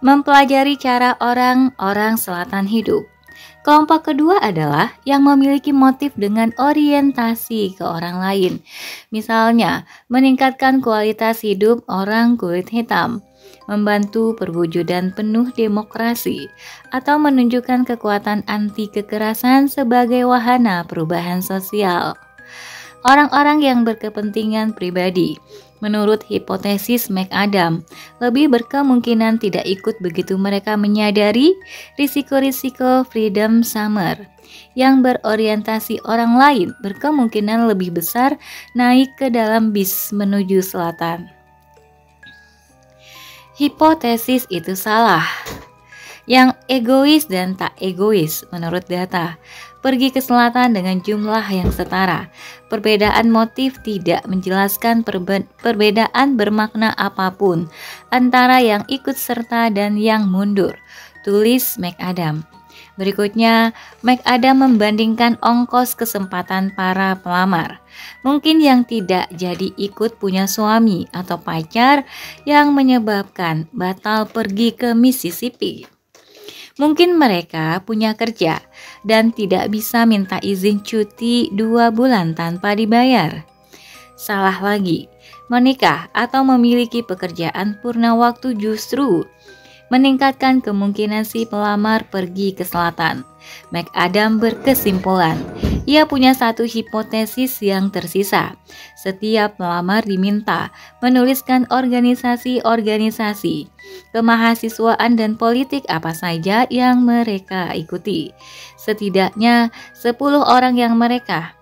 mempelajari cara orang-orang selatan hidup. Kelompok kedua adalah yang memiliki motif dengan orientasi ke orang lain, misalnya meningkatkan kualitas hidup orang kulit hitam, membantu perwujudan penuh demokrasi, atau menunjukkan kekuatan anti kekerasan sebagai wahana perubahan sosial. Orang-orang yang berkepentingan pribadi, menurut hipotesis McAdam, lebih berkemungkinan tidak ikut begitu mereka menyadari risiko-risiko Freedom Summer. Yang berorientasi orang lain berkemungkinan lebih besar naik ke dalam bis menuju selatan. Hipotesis itu salah. Yang egois dan tak egois menurut data pergi ke selatan dengan jumlah yang setara. Perbedaan motif tidak menjelaskan perbedaan bermakna apapun antara yang ikut serta dan yang mundur, tulis McAdam. Berikutnya, McAdam membandingkan ongkos kesempatan para pelamar. Mungkin yang tidak jadi ikut punya suami atau pacar yang menyebabkan batal pergi ke Mississippi. Mungkin mereka punya kerja dan tidak bisa minta izin cuti 2 bulan tanpa dibayar. Salah lagi, menikah atau memiliki pekerjaan purna waktu justru meningkatkan kemungkinan si pelamar pergi ke selatan. McAdam berkesimpulan, ia punya satu hipotesis yang tersisa. Setiap pelamar diminta menuliskan organisasi-organisasi, kemahasiswaan dan politik apa saja yang mereka ikuti. Setidaknya 10 orang yang mereka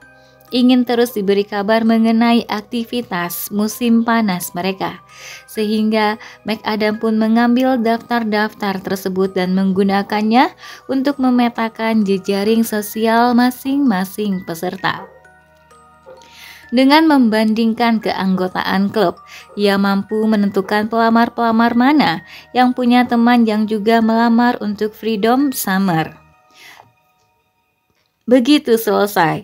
ingin terus diberi kabar mengenai aktivitas musim panas mereka. Sehingga McAdam pun mengambil daftar-daftar tersebut dan menggunakannya untuk memetakan jejaring sosial masing-masing peserta. Dengan membandingkan keanggotaan klub, ia mampu menentukan pelamar-pelamar mana yang punya teman yang juga melamar untuk Freedom Summer. Begitu selesai,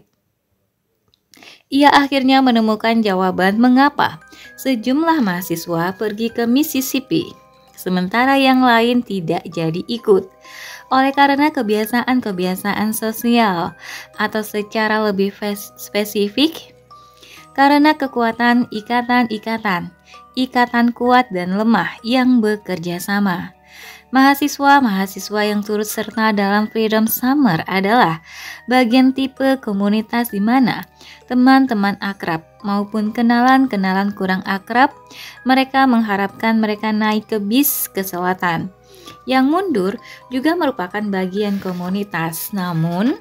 ia akhirnya menemukan jawaban mengapa sejumlah mahasiswa pergi ke Mississippi, sementara yang lain tidak jadi ikut. Oleh karena kebiasaan-kebiasaan sosial, atau secara lebih spesifik, karena kekuatan ikatan kuat dan lemah yang bekerja sama. Mahasiswa-mahasiswa yang turut serta dalam Freedom Summer adalah bagian tipe komunitas di mana teman-teman akrab maupun kenalan-kenalan kurang akrab mereka mengharapkan mereka naik ke bis ke selatan. Yang mundur juga merupakan bagian komunitas, namun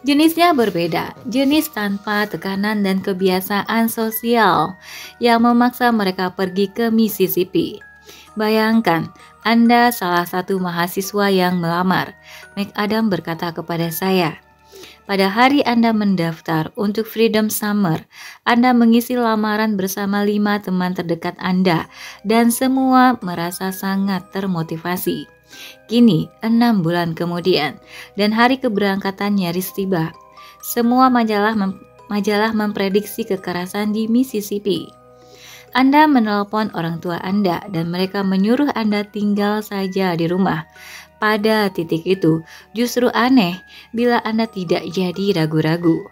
jenisnya berbeda, jenis tanpa tekanan dan kebiasaan sosial yang memaksa mereka pergi ke Mississippi. Bayangkan, Anda salah satu mahasiswa yang melamar. McAdam berkata kepada saya, pada hari Anda mendaftar untuk Freedom Summer, Anda mengisi lamaran bersama 5 teman terdekat Anda dan semua merasa sangat termotivasi. Kini, 6 bulan kemudian, dan hari keberangkatan nyaris tiba. Semua majalah memprediksi kekerasan di Mississippi. Anda menelpon orang tua Anda dan mereka menyuruh Anda tinggal saja di rumah. Pada titik itu, justru aneh bila Anda tidak jadi ragu-ragu.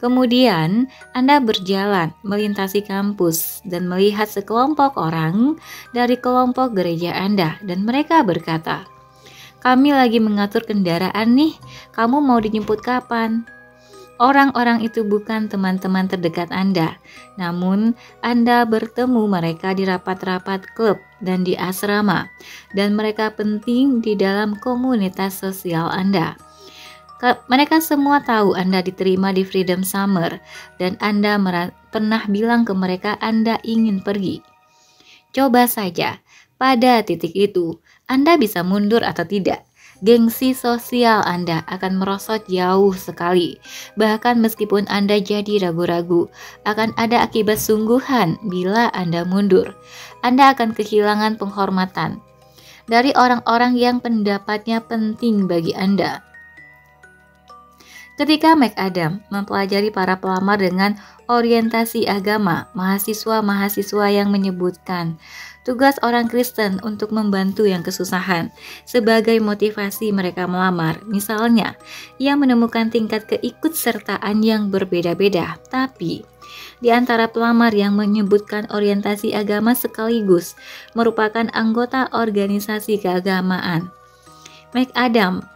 Kemudian, Anda berjalan melintasi kampus dan melihat sekelompok orang dari kelompok gereja Anda dan mereka berkata, "Kami lagi mengatur kendaraan nih, kamu mau dijemput kapan?" Orang-orang itu bukan teman-teman terdekat Anda, namun Anda bertemu mereka di rapat-rapat klub dan di asrama, dan mereka penting di dalam komunitas sosial Anda. Mereka semua tahu Anda diterima di Freedom Summer dan Anda pernah bilang ke mereka Anda ingin pergi. Coba saja, pada titik itu, Anda bisa mundur atau tidak. Gengsi sosial Anda akan merosot jauh sekali. Bahkan meskipun Anda jadi ragu-ragu, akan ada akibat sungguhan bila Anda mundur. Anda akan kehilangan penghormatan dari orang-orang yang pendapatnya penting bagi Anda. Ketika McAdam mempelajari para pelamar dengan orientasi agama, mahasiswa-mahasiswa yang menyebutkan tugas orang Kristen untuk membantu yang kesusahan sebagai motivasi mereka melamar. Misalnya, ia menemukan tingkat keikutsertaan yang berbeda-beda, tapi di antara pelamar yang menyebutkan orientasi agama sekaligus merupakan anggota organisasi keagamaan, McAdam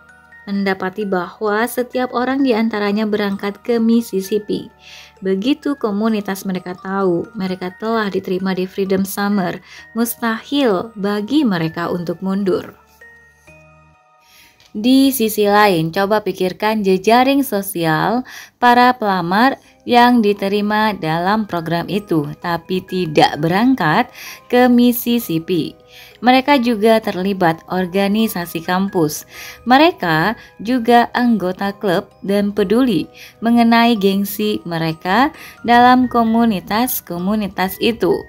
mendapati bahwa setiap orang di antaranya berangkat ke Mississippi. Begitu komunitas mereka tahu mereka telah diterima di Freedom Summer, mustahil bagi mereka untuk mundur. Di sisi lain, coba pikirkan jejaring sosial para pelamar yang diterima dalam program itu, tapi tidak berangkat ke Mississippi. Mereka juga terlibat organisasi kampus. Mereka juga anggota klub dan peduli mengenai gengsi mereka dalam komunitas-komunitas itu.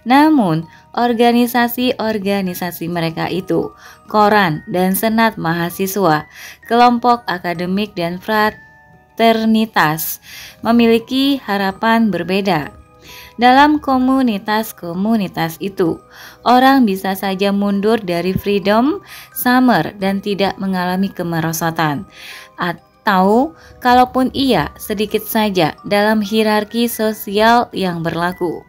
Namun, organisasi-organisasi mereka itu, koran dan senat mahasiswa, kelompok akademik dan fraternitas, memiliki harapan berbeda. Dalam komunitas-komunitas itu, orang bisa saja mundur dari Freedom Summer dan tidak mengalami kemerosotan. Atau kalaupun iya, sedikit saja dalam hierarki sosial yang berlaku.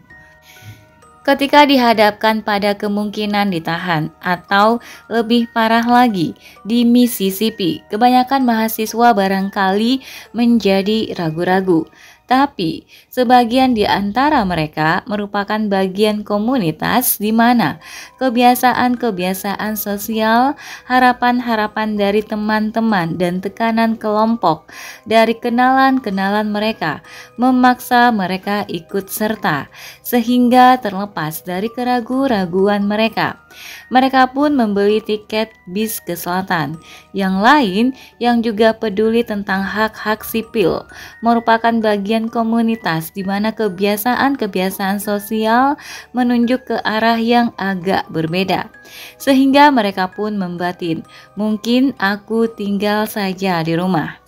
Ketika dihadapkan pada kemungkinan ditahan atau lebih parah lagi di Mississippi, kebanyakan mahasiswa barangkali menjadi ragu-ragu. Tapi sebagian di antara mereka merupakan bagian komunitas di mana kebiasaan-kebiasaan sosial, harapan-harapan dari teman-teman dan tekanan kelompok dari kenalan-kenalan mereka memaksa mereka ikut serta sehingga terlepas dari keraguan-raguan mereka. Mereka pun membeli tiket bis ke selatan. Yang lain yang juga peduli tentang hak-hak sipil merupakan bagian komunitas di mana kebiasaan-kebiasaan sosial menunjuk ke arah yang agak berbeda. Sehingga mereka pun membatin, mungkin aku tinggal saja di rumah.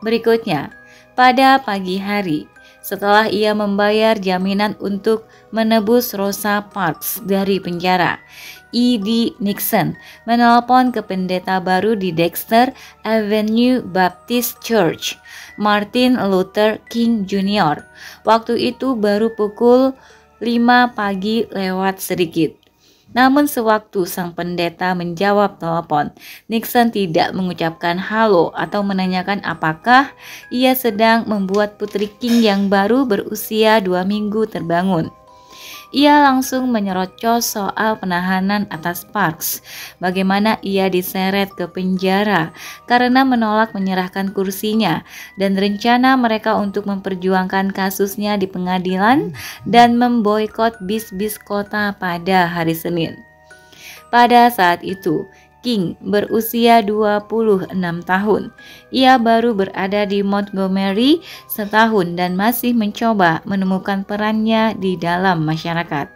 Berikutnya, pada pagi hari, setelah ia membayar jaminan untuk menebus Rosa Parks dari penjara, E.D. Nixon menelpon ke pendeta baru di Dexter Avenue Baptist Church, Martin Luther King Jr. Waktu itu baru pukul 5 pagi lewat sedikit. Namun sewaktu sang pendeta menjawab telepon, Nixon tidak mengucapkan halo atau menanyakan apakah ia sedang membuat putri King yang baru berusia 2 minggu terbangun. Ia langsung menyerocos soal penahanan atas Parks, bagaimana ia diseret ke penjara karena menolak menyerahkan kursinya, dan rencana mereka untuk memperjuangkan kasusnya di pengadilan dan memboikot bis-bis kota pada hari Senin. Pada saat itu, King berusia 26 tahun. Ia baru berada di Montgomery setahun dan masih mencoba menemukan perannya di dalam masyarakat.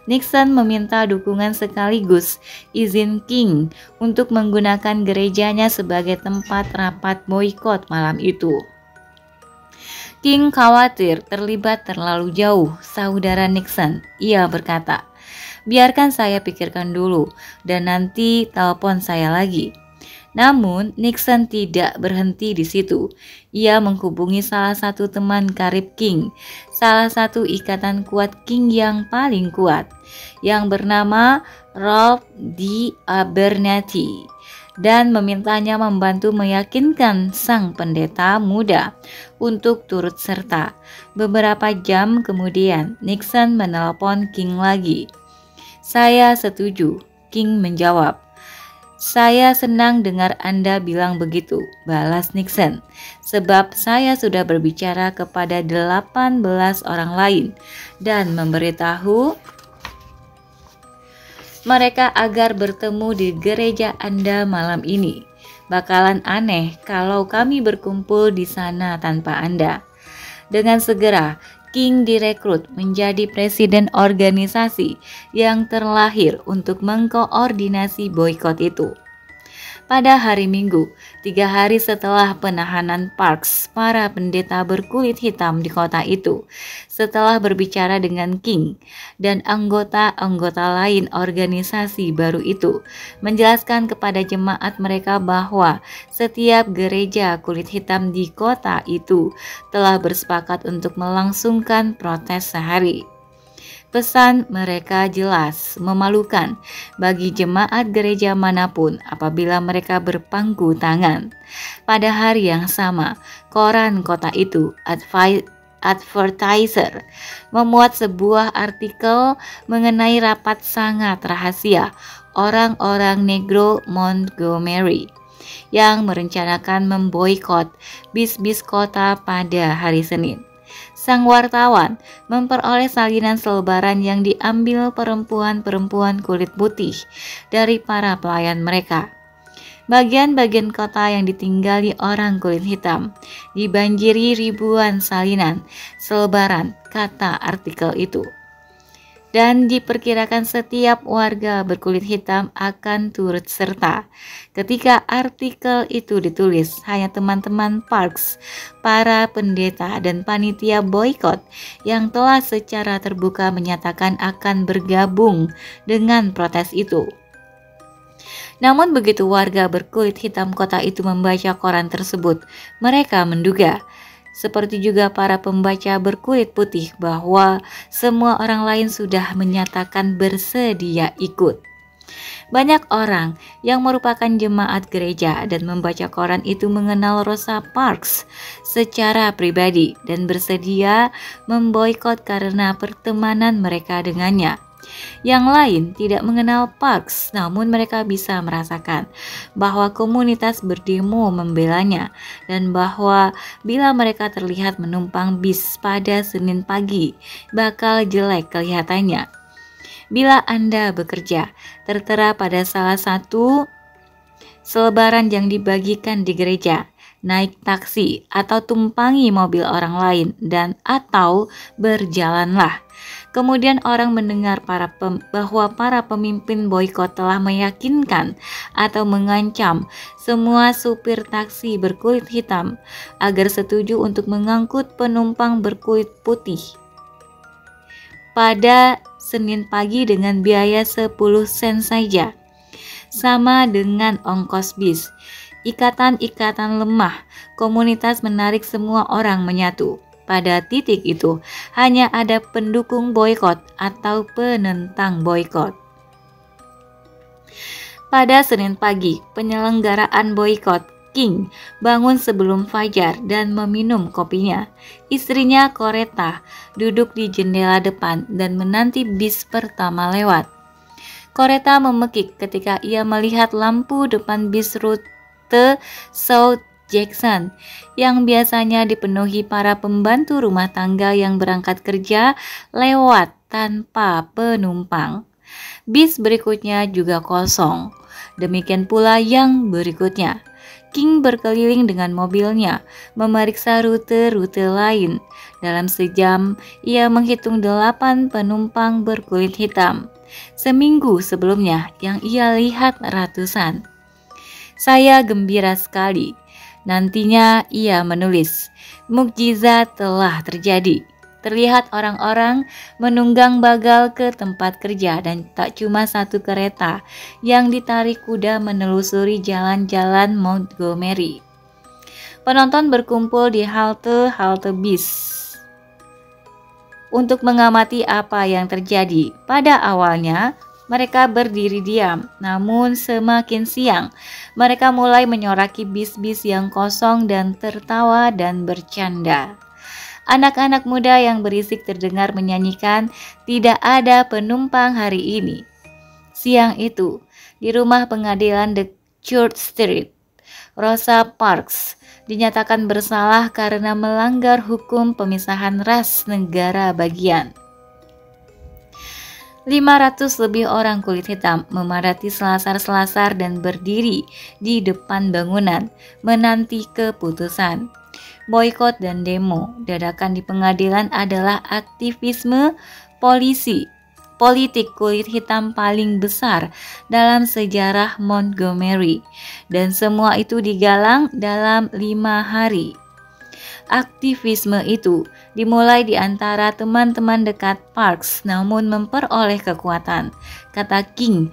Nixon meminta dukungan sekaligus izin King untuk menggunakan gerejanya sebagai tempat rapat boikot malam itu. King khawatir terlibat terlalu jauh, saudara Nixon. Ia berkata, "Biarkan saya pikirkan dulu dan nanti telepon saya lagi." Namun Nixon tidak berhenti di situ. Ia menghubungi salah satu teman karib King, salah satu ikatan kuat King yang paling kuat, yang bernama Ralph D. Abernathy, dan memintanya membantu meyakinkan sang pendeta muda untuk turut serta. Beberapa jam kemudian, Nixon menelpon King lagi. "Saya setuju," King menjawab. "Saya senang dengar Anda bilang begitu," balas Nixon, "sebab saya sudah berbicara kepada 18 orang lain dan memberitahu mereka agar bertemu di gereja Anda malam ini. Bakalan aneh kalau kami berkumpul di sana tanpa Anda." Dengan segera, King direkrut menjadi presiden organisasi yang terlahir untuk mengkoordinasi boikot itu. Pada hari Minggu, 3 hari setelah penahanan Parks, para pendeta berkulit hitam di kota itu, setelah berbicara dengan King dan anggota-anggota lain organisasi baru itu, menjelaskan kepada jemaat mereka bahwa setiap gereja kulit hitam di kota itu telah bersepakat untuk melangsungkan protes sehari. Pesan mereka jelas memalukan bagi jemaat gereja manapun apabila mereka berpangku tangan. Pada hari yang sama, koran kota itu, Advertiser, memuat sebuah artikel mengenai rapat sangat rahasia orang-orang Negro Montgomery yang merencanakan memboikot bis-bis kota pada hari Senin. Sang wartawan memperoleh salinan selebaran yang diambil perempuan-perempuan kulit putih dari para pelayan mereka. Bagian-bagian kota yang ditinggali orang kulit hitam dibanjiri ribuan salinan selebaran kata artikel itu. Dan diperkirakan setiap warga berkulit hitam akan turut serta. Ketika artikel itu ditulis, hanya teman-teman Parks, para pendeta dan panitia boikot yang telah secara terbuka menyatakan akan bergabung dengan protes itu. Namun begitu warga berkulit hitam kota itu membaca koran tersebut, mereka menduga, seperti juga para pembaca berkulit putih, bahwa semua orang lain sudah menyatakan bersedia ikut. Banyak orang yang merupakan jemaat gereja dan membaca koran itu mengenal Rosa Parks secara pribadi dan bersedia memboikot karena pertemanan mereka dengannya. Yang lain tidak mengenal Parks, namun mereka bisa merasakan bahwa komunitas berdemo membelanya dan bahwa bila mereka terlihat menumpang bis pada Senin pagi, bakal jelek kelihatannya. Bila Anda bekerja, tertera pada salah satu selebaran yang dibagikan di gereja, naik taksi atau tumpangi mobil orang lain dan atau berjalanlah. Kemudian orang mendengar bahwa para pemimpin boikot telah meyakinkan atau mengancam semua supir taksi berkulit hitam agar setuju untuk mengangkut penumpang berkulit putih pada Senin pagi dengan biaya 10 sen saja, sama dengan ongkos bis. Ikatan-ikatan lemah, komunitas menarik semua orang menyatu. Pada titik itu, hanya ada pendukung boikot atau penentang boikot. Pada Senin pagi, penyelenggaraan boikot, King bangun sebelum fajar dan meminum kopinya. Istrinya Coretta duduk di jendela depan dan menanti bis pertama lewat. Coretta memekik ketika ia melihat lampu depan bis rute South Jackson yang biasanya dipenuhi para pembantu rumah tangga yang berangkat kerja lewat tanpa penumpang. Bis berikutnya juga kosong. Demikian pula yang berikutnya. King berkeliling dengan mobilnya, memeriksa rute-rute lain. Dalam sejam, ia menghitung 8 penumpang berkulit hitam. Seminggu sebelumnya, yang ia lihat ratusan. "Saya gembira sekali." Nantinya ia menulis, "Mukjizat telah terjadi." Terlihat orang-orang menunggang bagal ke tempat kerja dan tak cuma satu kereta yang ditarik kuda menelusuri jalan-jalan Montgomery. Penonton berkumpul di halte bis untuk mengamati apa yang terjadi. Pada awalnya, mereka berdiri diam, namun semakin siang, mereka mulai menyoraki bis-bis yang kosong dan tertawa dan bercanda. Anak-anak muda yang berisik terdengar menyanyikan "Tidak ada penumpang hari ini." Siang itu, di rumah pengadilan The Church Street. Rosa Parks dinyatakan bersalah karena melanggar hukum pemisahan ras negara bagian. 500 lebih orang kulit hitam memadati selasar-selasar dan berdiri di depan bangunan menanti keputusan. Boikot dan demo dadakan di pengadilan adalah aktivisme politik kulit hitam paling besar dalam sejarah Montgomery, dan semua itu digalang dalam 5 hari. Aktivisme itu dimulai di antara teman-teman dekat Parks, namun memperoleh kekuatan, kata King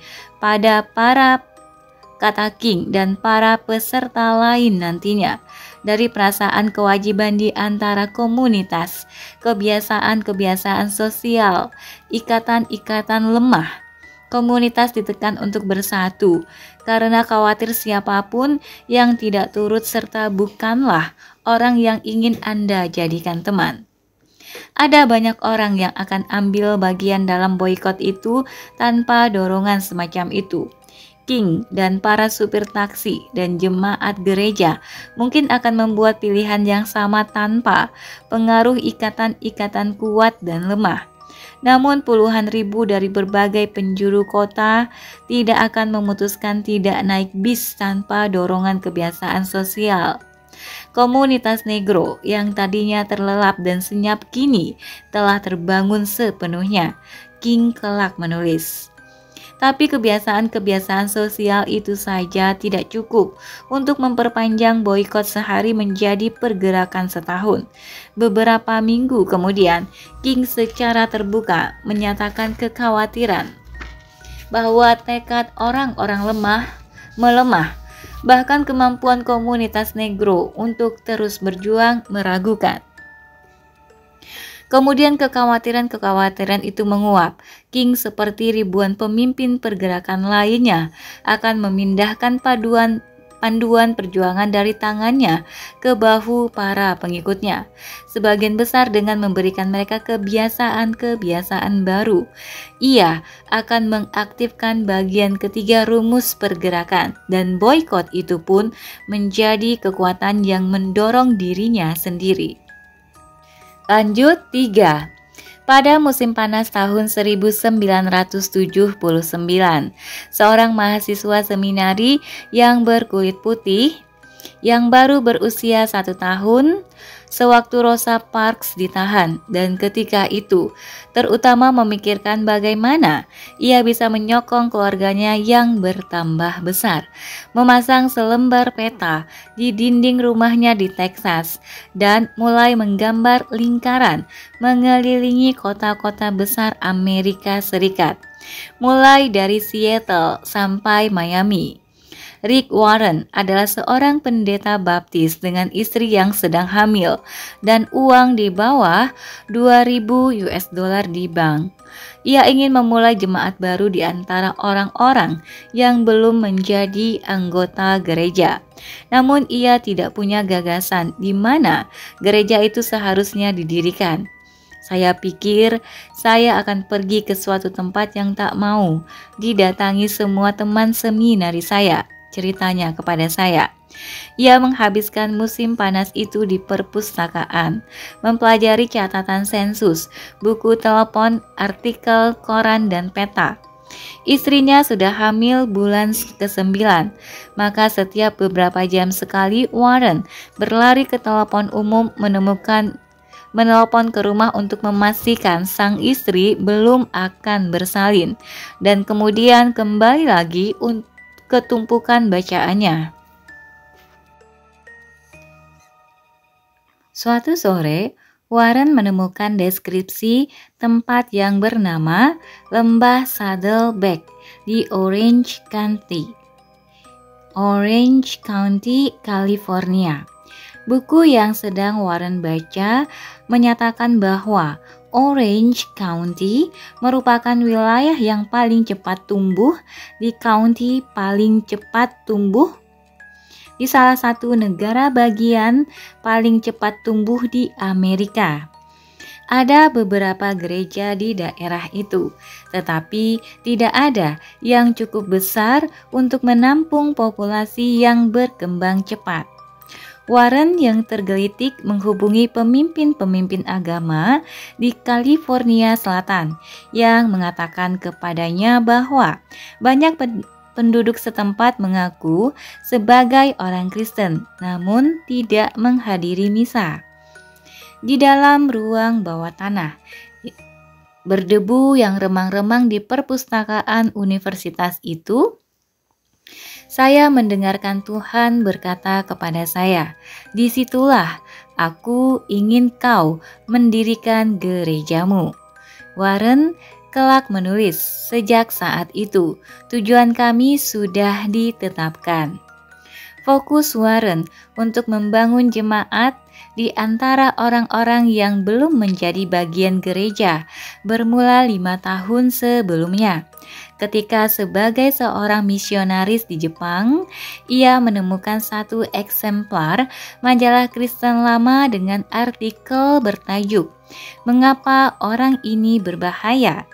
dan para peserta lain nantinya, dari perasaan kewajiban di antara komunitas, kebiasaan-kebiasaan sosial, ikatan-ikatan lemah. Komunitas ditekan untuk bersatu karena khawatir siapapun yang tidak turut serta bukanlah orang yang ingin Anda jadikan teman. Ada banyak orang yang akan ambil bagian dalam boikot itu tanpa dorongan semacam itu. King dan para supir taksi dan jemaat gereja mungkin akan membuat pilihan yang sama tanpa pengaruh ikatan-ikatan kuat dan lemah. Namun puluhan ribu dari berbagai penjuru kota tidak akan memutuskan tidak naik bis tanpa dorongan kebiasaan sosial. Komunitas negro yang tadinya terlelap dan senyap kini telah terbangun sepenuhnya, King kelak menulis. Tapi kebiasaan-kebiasaan sosial itu saja tidak cukup untuk memperpanjang boikot sehari menjadi pergerakan setahun. Beberapa minggu kemudian, King secara terbuka menyatakan kekhawatiran bahwa tekad orang-orang melemah, bahkan kemampuan komunitas negro untuk terus berjuang meragukan. Kemudian kekhawatiran itu menguap. King seperti ribuan pemimpin pergerakan lainnya akan memindahkan panduan perjuangan dari tangannya ke bahu para pengikutnya, sebagian besar dengan memberikan mereka kebiasaan-kebiasaan baru. Ia akan mengaktifkan bagian ketiga rumus pergerakan, dan boikot itu pun menjadi kekuatan yang mendorong dirinya sendiri. Lanjut 3. Pada musim panas tahun 1979, seorang mahasiswa seminari yang berkulit putih yang baru berusia 1 tahun sewaktu Rosa Parks ditahan, dan ketika itu terutama memikirkan bagaimana ia bisa menyokong keluarganya yang bertambah besar, memasang selembar peta di dinding rumahnya di Texas dan mulai menggambar lingkaran mengelilingi kota-kota besar Amerika Serikat, mulai dari Seattle sampai Miami. Rick Warren adalah seorang pendeta baptis dengan istri yang sedang hamil dan uang di bawah $2.000 di bank. Ia ingin memulai jemaat baru di antara orang-orang yang belum menjadi anggota gereja. Namun ia tidak punya gagasan di mana gereja itu seharusnya didirikan. Saya pikir saya akan pergi ke suatu tempat yang tak mau didatangi semua teman seminari saya, ceritanya kepada saya. Ia menghabiskan musim panas itu di perpustakaan, mempelajari catatan sensus, buku telepon, artikel, koran, dan peta. Istrinya sudah hamil bulan ke-9, maka setiap beberapa jam sekali Warren berlari ke telepon umum menelpon ke rumah untuk memastikan sang istri belum akan bersalin, dan kemudian kembali lagi ke tumpukan bacaannya. Suatu sore, Warren menemukan deskripsi tempat yang bernama Lembah Saddleback di Orange County, California. Buku yang sedang Warren baca menyatakan bahwa Orange County merupakan wilayah yang paling cepat tumbuh di county paling cepat tumbuh di salah satu negara bagian paling cepat tumbuh di Amerika. Ada beberapa gereja di daerah itu, tetapi tidak ada yang cukup besar untuk menampung populasi yang berkembang cepat. Warren yang tergelitik menghubungi pemimpin-pemimpin agama di California Selatan yang mengatakan kepadanya bahwa banyak penduduk setempat mengaku sebagai orang Kristen namun tidak menghadiri misa. Di dalam ruang bawah tanah, berdebu yang remang-remang di perpustakaan universitas itu, saya mendengarkan Tuhan berkata kepada saya, "Disitulah aku ingin kau mendirikan gerejamu." Warren kelak menulis, "Sejak saat itu, tujuan kami sudah ditetapkan." Fokus Warren untuk membangun jemaat di antara orang-orang yang belum menjadi bagian gereja bermula 5 tahun sebelumnya. Ketika sebagai seorang misionaris di Jepang, ia menemukan satu eksemplar majalah Kristen lama dengan artikel bertajuk "Mengapa Orang Ini Berbahaya?".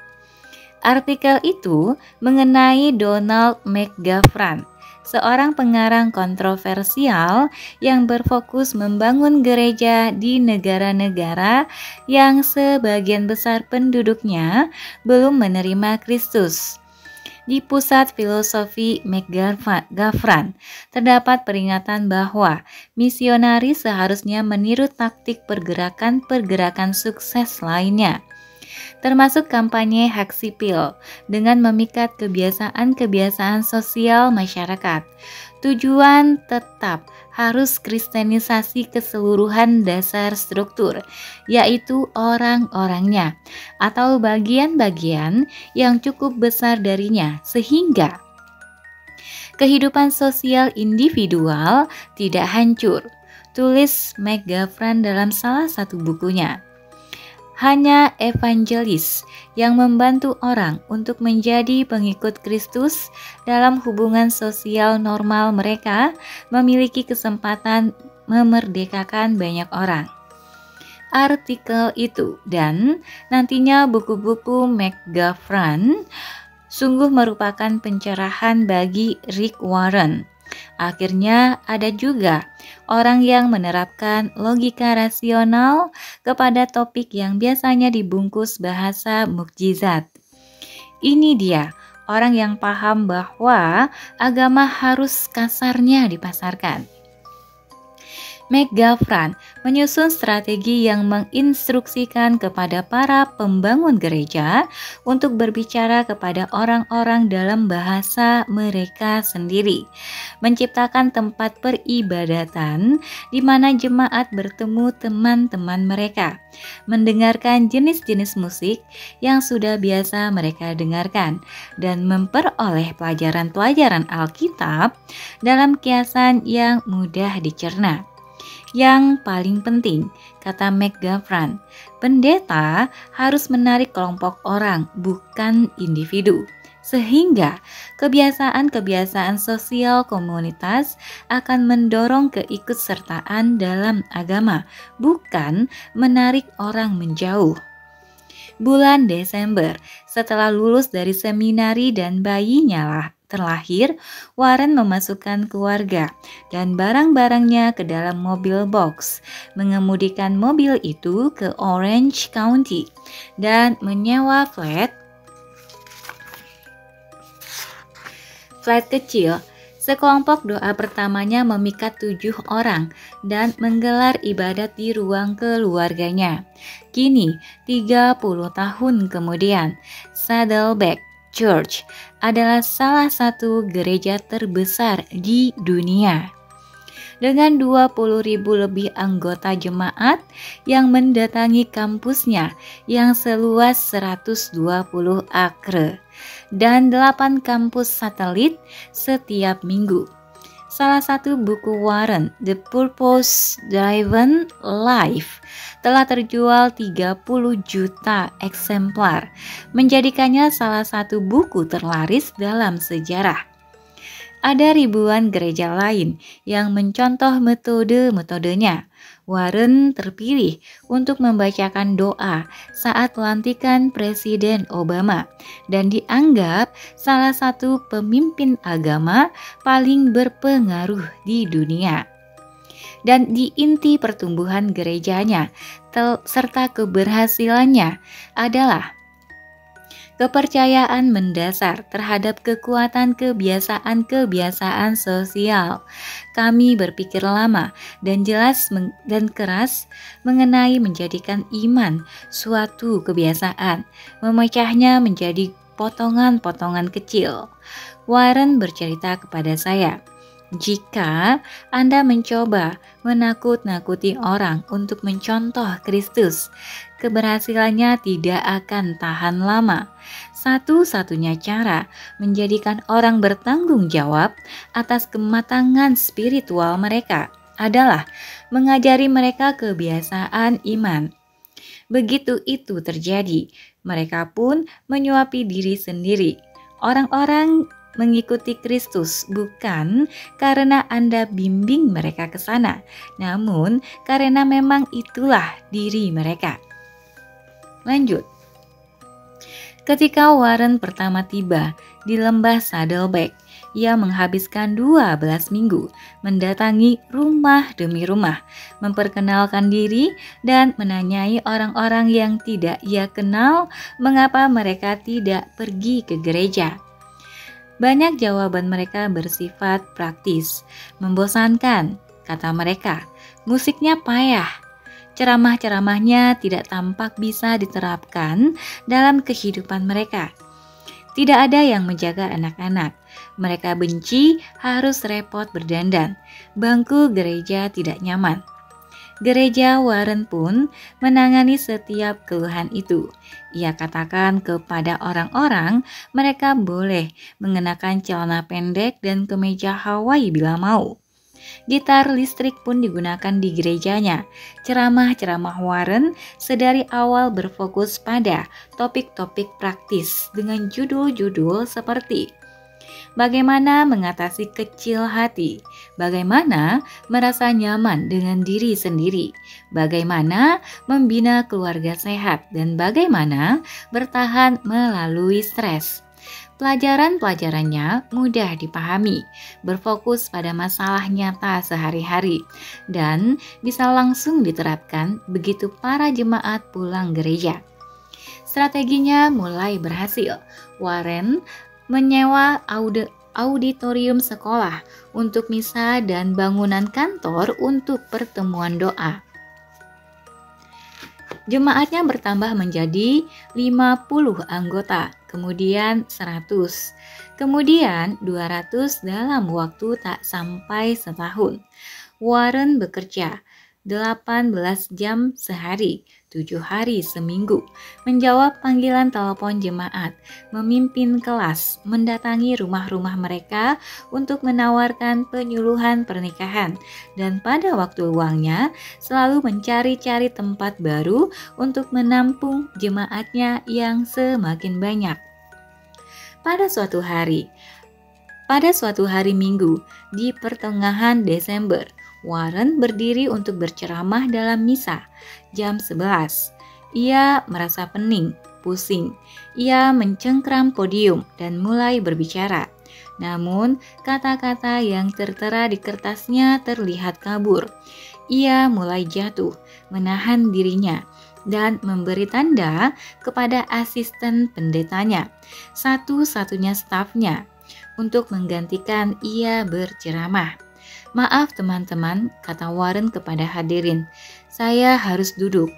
Artikel itu mengenai Donald McGavran, seorang pengarang kontroversial yang berfokus membangun gereja di negara-negara yang sebagian besar penduduknya belum menerima Kristus. Di pusat filosofi McGavran terdapat peringatan bahwa misionaris seharusnya meniru taktik pergerakan-pergerakan sukses lainnya, termasuk kampanye hak sipil dengan memikat kebiasaan-kebiasaan sosial masyarakat. Tujuan tetap harus kristenisasi keseluruhan dasar struktur, yaitu orang-orangnya atau bagian-bagian yang cukup besar darinya, sehingga kehidupan sosial individual tidak hancur, tulis McGavran dalam salah satu bukunya. Hanya evangelis yang membantu orang untuk menjadi pengikut Kristus dalam hubungan sosial normal mereka memiliki kesempatan memerdekakan banyak orang. Artikel itu dan nantinya buku-buku McGavran sungguh merupakan pencerahan bagi Rick Warren. Akhirnya ada juga orang yang menerapkan logika rasional kepada topik yang biasanya dibungkus bahasa mukjizat. Ini dia orang yang paham bahwa agama harus kasarnya dipasarkan. McGavran menyusun strategi yang menginstruksikan kepada para pembangun gereja untuk berbicara kepada orang-orang dalam bahasa mereka sendiri, menciptakan tempat peribadatan di mana jemaat bertemu teman-teman mereka, mendengarkan jenis-jenis musik yang sudah biasa mereka dengarkan, dan memperoleh pelajaran-pelajaran Alkitab dalam kiasan yang mudah dicerna. Yang paling penting, kata McGavran, pendeta harus menarik kelompok orang, bukan individu. Sehingga kebiasaan-kebiasaan sosial komunitas akan mendorong keikutsertaan dalam agama, bukan menarik orang menjauh. Bulan Desember, setelah lulus dari seminari dan bayinya terlahir, Warren memasukkan keluarga dan barang-barangnya ke dalam mobil box, mengemudikan mobil itu ke Orange County, dan menyewa flat kecil. Sekelompok doa pertamanya memikat 7 orang dan menggelar ibadat di ruang keluarganya. Kini, 30 tahun kemudian, Saddleback Church adalah salah satu gereja terbesar di dunia. Dengan 20.000 lebih anggota jemaat yang mendatangi kampusnya yang seluas 120 akre dan 8 kampus satelit setiap minggu. Salah satu buku Warren, The Purpose Driven Life, telah terjual 30 juta eksemplar, menjadikannya salah satu buku terlaris dalam sejarah. Ada ribuan gereja lain yang mencontoh metode-metodenya. Warren terpilih untuk membacakan doa saat pelantikan Presiden Obama dan dianggap salah satu pemimpin agama paling berpengaruh di dunia. Dan di inti pertumbuhan gerejanya serta keberhasilannya adalah kepercayaan mendasar terhadap kekuatan kebiasaan-kebiasaan sosial. Kami berpikir lama dan jelas dan keras mengenai menjadikan iman suatu kebiasaan, memecahnya menjadi potongan-potongan kecil. Warren bercerita kepada saya, jika Anda mencoba menakut-nakuti orang untuk mencontoh Kristus, keberhasilannya tidak akan tahan lama. Satu-satunya cara menjadikan orang bertanggung jawab atas kematangan spiritual mereka adalah mengajari mereka kebiasaan iman. Begitu itu terjadi, mereka pun menyuapi diri sendiri. Orang-orang mengikuti Kristus bukan karena Anda bimbing mereka ke sana, namun karena memang itulah diri mereka. Lanjut. Ketika Warren pertama tiba di lembah Saddleback, ia menghabiskan 12 minggu mendatangi rumah demi rumah, memperkenalkan diri dan menanyai orang-orang yang tidak ia kenal mengapa mereka tidak pergi ke gereja. Banyak jawaban mereka bersifat praktis, membosankan, kata mereka. Musiknya payah, ceramah-ceramahnya tidak tampak bisa diterapkan dalam kehidupan mereka. Tidak ada yang menjaga anak-anak. Mereka benci harus repot berdandan. Bangku gereja tidak nyaman. Gereja Warren pun menangani setiap keluhan itu. Ia katakan kepada orang-orang mereka boleh mengenakan celana pendek dan kemeja Hawaii bila mau. Gitar listrik pun digunakan di gerejanya. Ceramah-ceramah Warren sedari awal berfokus pada topik-topik praktis dengan judul-judul seperti bagaimana mengatasi kecil hati, bagaimana merasa nyaman dengan diri sendiri, bagaimana membina keluarga sehat, dan bagaimana bertahan melalui stres. Pelajaran-pelajarannya mudah dipahami, berfokus pada masalah nyata sehari-hari, dan bisa langsung diterapkan begitu para jemaat pulang gereja. Strateginya mulai berhasil. Warren menyewa auditorium sekolah untuk misa dan bangunan kantor untuk pertemuan doa. Jemaatnya bertambah menjadi 50 anggota, kemudian 100, kemudian 200 dalam waktu tak sampai setahun. Warren bekerja 18 jam sehari, 7 hari seminggu, menjawab panggilan telepon jemaat, memimpin kelas, mendatangi rumah-rumah mereka untuk menawarkan penyuluhan pernikahan, dan pada waktu luangnya selalu mencari-cari tempat baru untuk menampung jemaatnya yang semakin banyak. Pada suatu hari Minggu di pertengahan Desember, Warren berdiri untuk berceramah dalam misa jam 11. Ia merasa pening, pusing. Ia mencengkram podium dan mulai berbicara. Namun, kata-kata yang tertera di kertasnya terlihat kabur. Ia mulai jatuh, menahan dirinya, dan memberi tanda kepada asisten pendetanya, satu-satunya stafnya, untuk menggantikan ia berceramah. Maaf teman-teman, kata Warren kepada hadirin, saya harus duduk.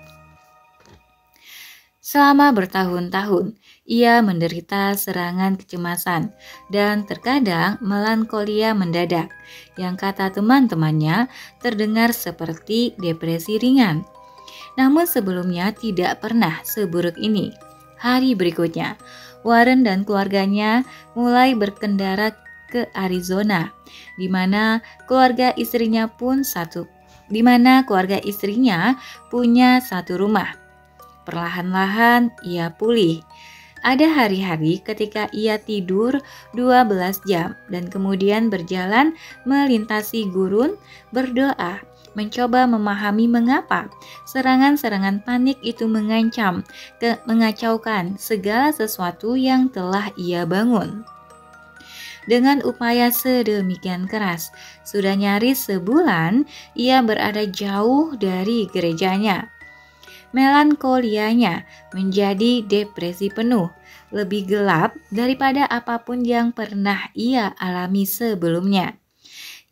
Selama bertahun-tahun, ia menderita serangan kecemasan dan terkadang melankolia mendadak, yang kata teman-temannya terdengar seperti depresi ringan. Namun sebelumnya tidak pernah seburuk ini. Hari berikutnya, Warren dan keluarganya mulai berkendara ke Arizona, di mana keluarga istrinya punya satu rumah. Perlahan-lahan ia pulih. Ada hari-hari ketika ia tidur 12 jam dan kemudian berjalan melintasi gurun, berdoa, mencoba memahami mengapa serangan-serangan panik itu mengacaukan segala sesuatu yang telah ia bangun. Dengan upaya sedemikian keras, sudah nyaris sebulan ia berada jauh dari gerejanya. Melankolianya menjadi depresi penuh, lebih gelap daripada apapun yang pernah ia alami sebelumnya.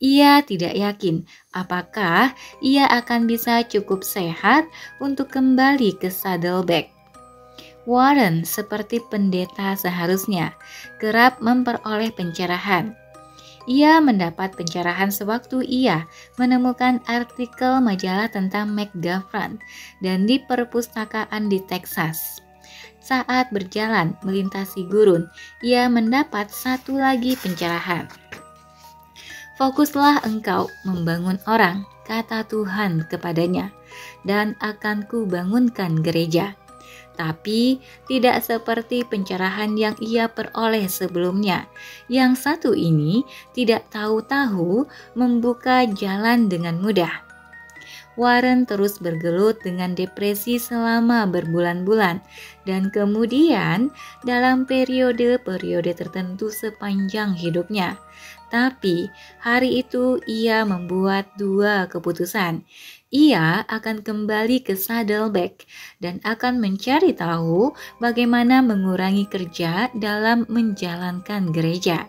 Ia tidak yakin apakah ia akan bisa cukup sehat untuk kembali ke Saddleback. Warren, seperti pendeta seharusnya, kerap memperoleh pencerahan. Ia mendapat pencerahan sewaktu ia menemukan artikel majalah tentang McGovern dan di perpustakaan di Texas. Saat berjalan melintasi gurun, ia mendapat satu lagi pencerahan. "Fokuslah engkau membangun orang," kata Tuhan kepadanya, "dan akan kubangunkan gereja." Tapi tidak seperti pencerahan yang ia peroleh sebelumnya. Yang satu ini tidak tahu-tahu membuka jalan dengan mudah. Warren terus bergelut dengan depresi selama berbulan-bulan dan kemudian dalam periode-periode tertentu sepanjang hidupnya. Tapi hari itu ia membuat dua keputusan. Ia akan kembali ke Saddleback dan akan mencari tahu bagaimana mengurangi kerja dalam menjalankan gereja.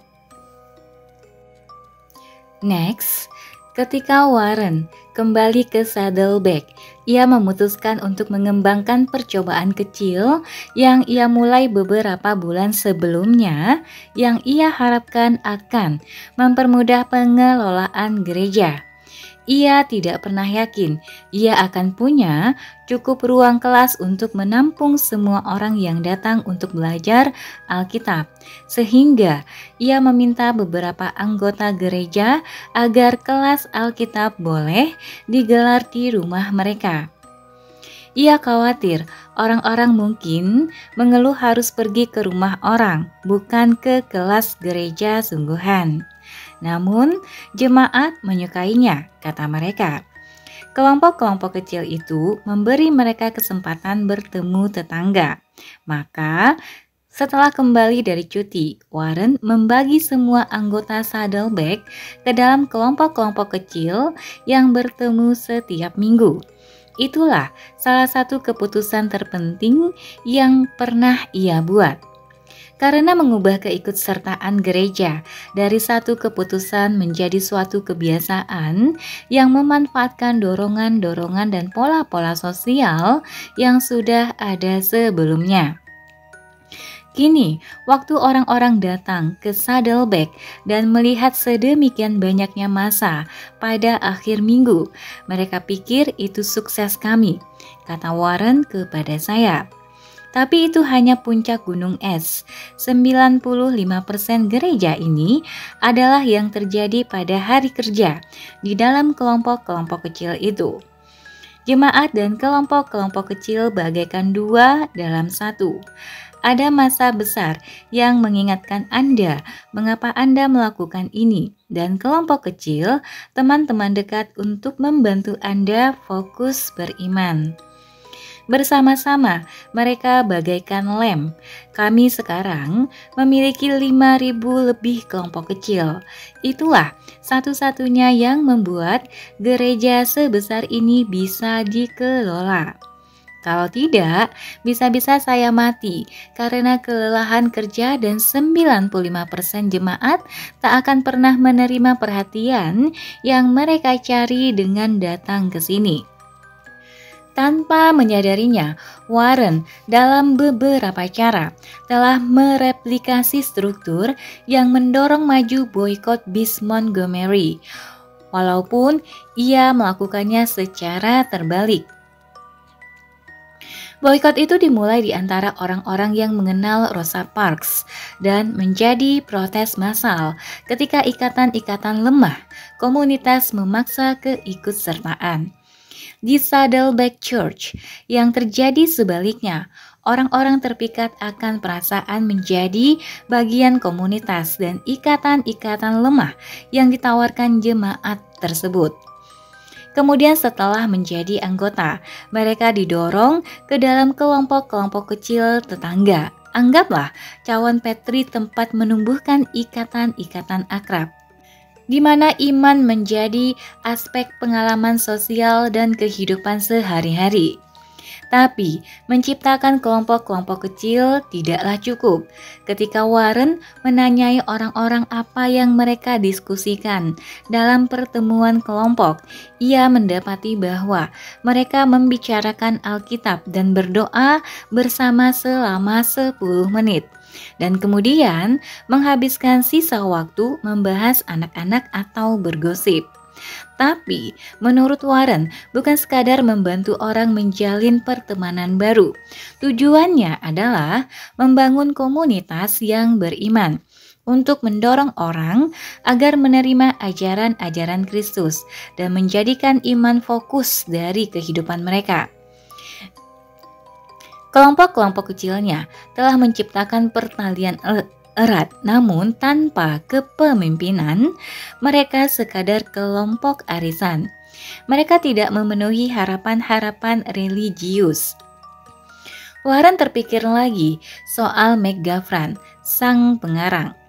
Next, ketika Warren kembali ke Saddleback, ia memutuskan untuk mengembangkan percobaan kecil yang ia mulai beberapa bulan sebelumnya yang ia harapkan akan mempermudah pengelolaan gereja. Ia tidak pernah yakin ia akan punya cukup ruang kelas untuk menampung semua orang yang datang untuk belajar Alkitab, sehingga ia meminta beberapa anggota gereja agar kelas Alkitab boleh digelar di rumah mereka. Ia khawatir orang-orang mungkin mengeluh harus pergi ke rumah orang, bukan ke kelas gereja sungguhan. Namun, jemaat menyukainya, kata mereka. Kelompok-kelompok kecil itu memberi mereka kesempatan bertemu tetangga. Maka, setelah kembali dari cuti, Warren membagi semua anggota Saddleback ke dalam kelompok-kelompok kecil yang bertemu setiap minggu. Itulah salah satu keputusan terpenting yang pernah ia buat. Karena mengubah keikutsertaan gereja dari satu keputusan menjadi suatu kebiasaan yang memanfaatkan dorongan-dorongan dan pola-pola sosial yang sudah ada sebelumnya. Kini, waktu orang-orang datang ke Saddleback dan melihat sedemikian banyaknya massa pada akhir minggu, mereka pikir itu sukses kami, kata Warren kepada saya. Tapi itu hanya puncak gunung es. 95% gereja ini adalah yang terjadi pada hari kerja di dalam kelompok-kelompok kecil itu. Jemaat dan kelompok-kelompok kecil bagaikan dua dalam satu. Ada massa besar yang mengingatkan Anda mengapa Anda melakukan ini, dan kelompok kecil, teman-teman dekat untuk membantu Anda fokus beriman. Bersama-sama mereka bagaikan lem. Kami sekarang memiliki 5.000 lebih kelompok kecil. Itulah satu-satunya yang membuat gereja sebesar ini bisa dikelola. Kalau tidak, bisa-bisa saya mati karena kelelahan kerja dan 95% jemaat tak akan pernah menerima perhatian yang mereka cari dengan datang ke sini. Tanpa menyadarinya, Warren dalam beberapa cara telah mereplikasi struktur yang mendorong maju boikot bis Montgomery, walaupun ia melakukannya secara terbalik. Boikot itu dimulai di antara orang-orang yang mengenal Rosa Parks dan menjadi protes massal ketika ikatan-ikatan lemah komunitas memaksa keikutsertaan. Di Saddleback Church, yang terjadi sebaliknya, orang-orang terpikat akan perasaan menjadi bagian komunitas dan ikatan-ikatan lemah yang ditawarkan jemaat tersebut. Kemudian setelah menjadi anggota, mereka didorong ke dalam kelompok-kelompok kecil tetangga. Anggaplah cawan Petri tempat menumbuhkan ikatan-ikatan akrab, di mana iman menjadi aspek pengalaman sosial dan kehidupan sehari-hari. Tapi, menciptakan kelompok-kelompok kecil tidaklah cukup. Ketika Warren menanyai orang-orang apa yang mereka diskusikan dalam pertemuan kelompok, ia mendapati bahwa mereka membicarakan Alkitab dan berdoa bersama selama 10 menit. Dan kemudian menghabiskan sisa waktu membahas anak-anak atau bergosip. Tapi, menurut Warren, bukan sekadar membantu orang menjalin pertemanan baru. Tujuannya adalah membangun komunitas yang beriman untuk mendorong orang agar menerima ajaran-ajaran Kristus dan menjadikan iman fokus dari kehidupan mereka. Kelompok-kelompok kecilnya telah menciptakan pertalian erat, namun tanpa kepemimpinan, mereka sekadar kelompok arisan. Mereka tidak memenuhi harapan-harapan religius. Warren terpikir lagi soal McGavran, sang pengarang.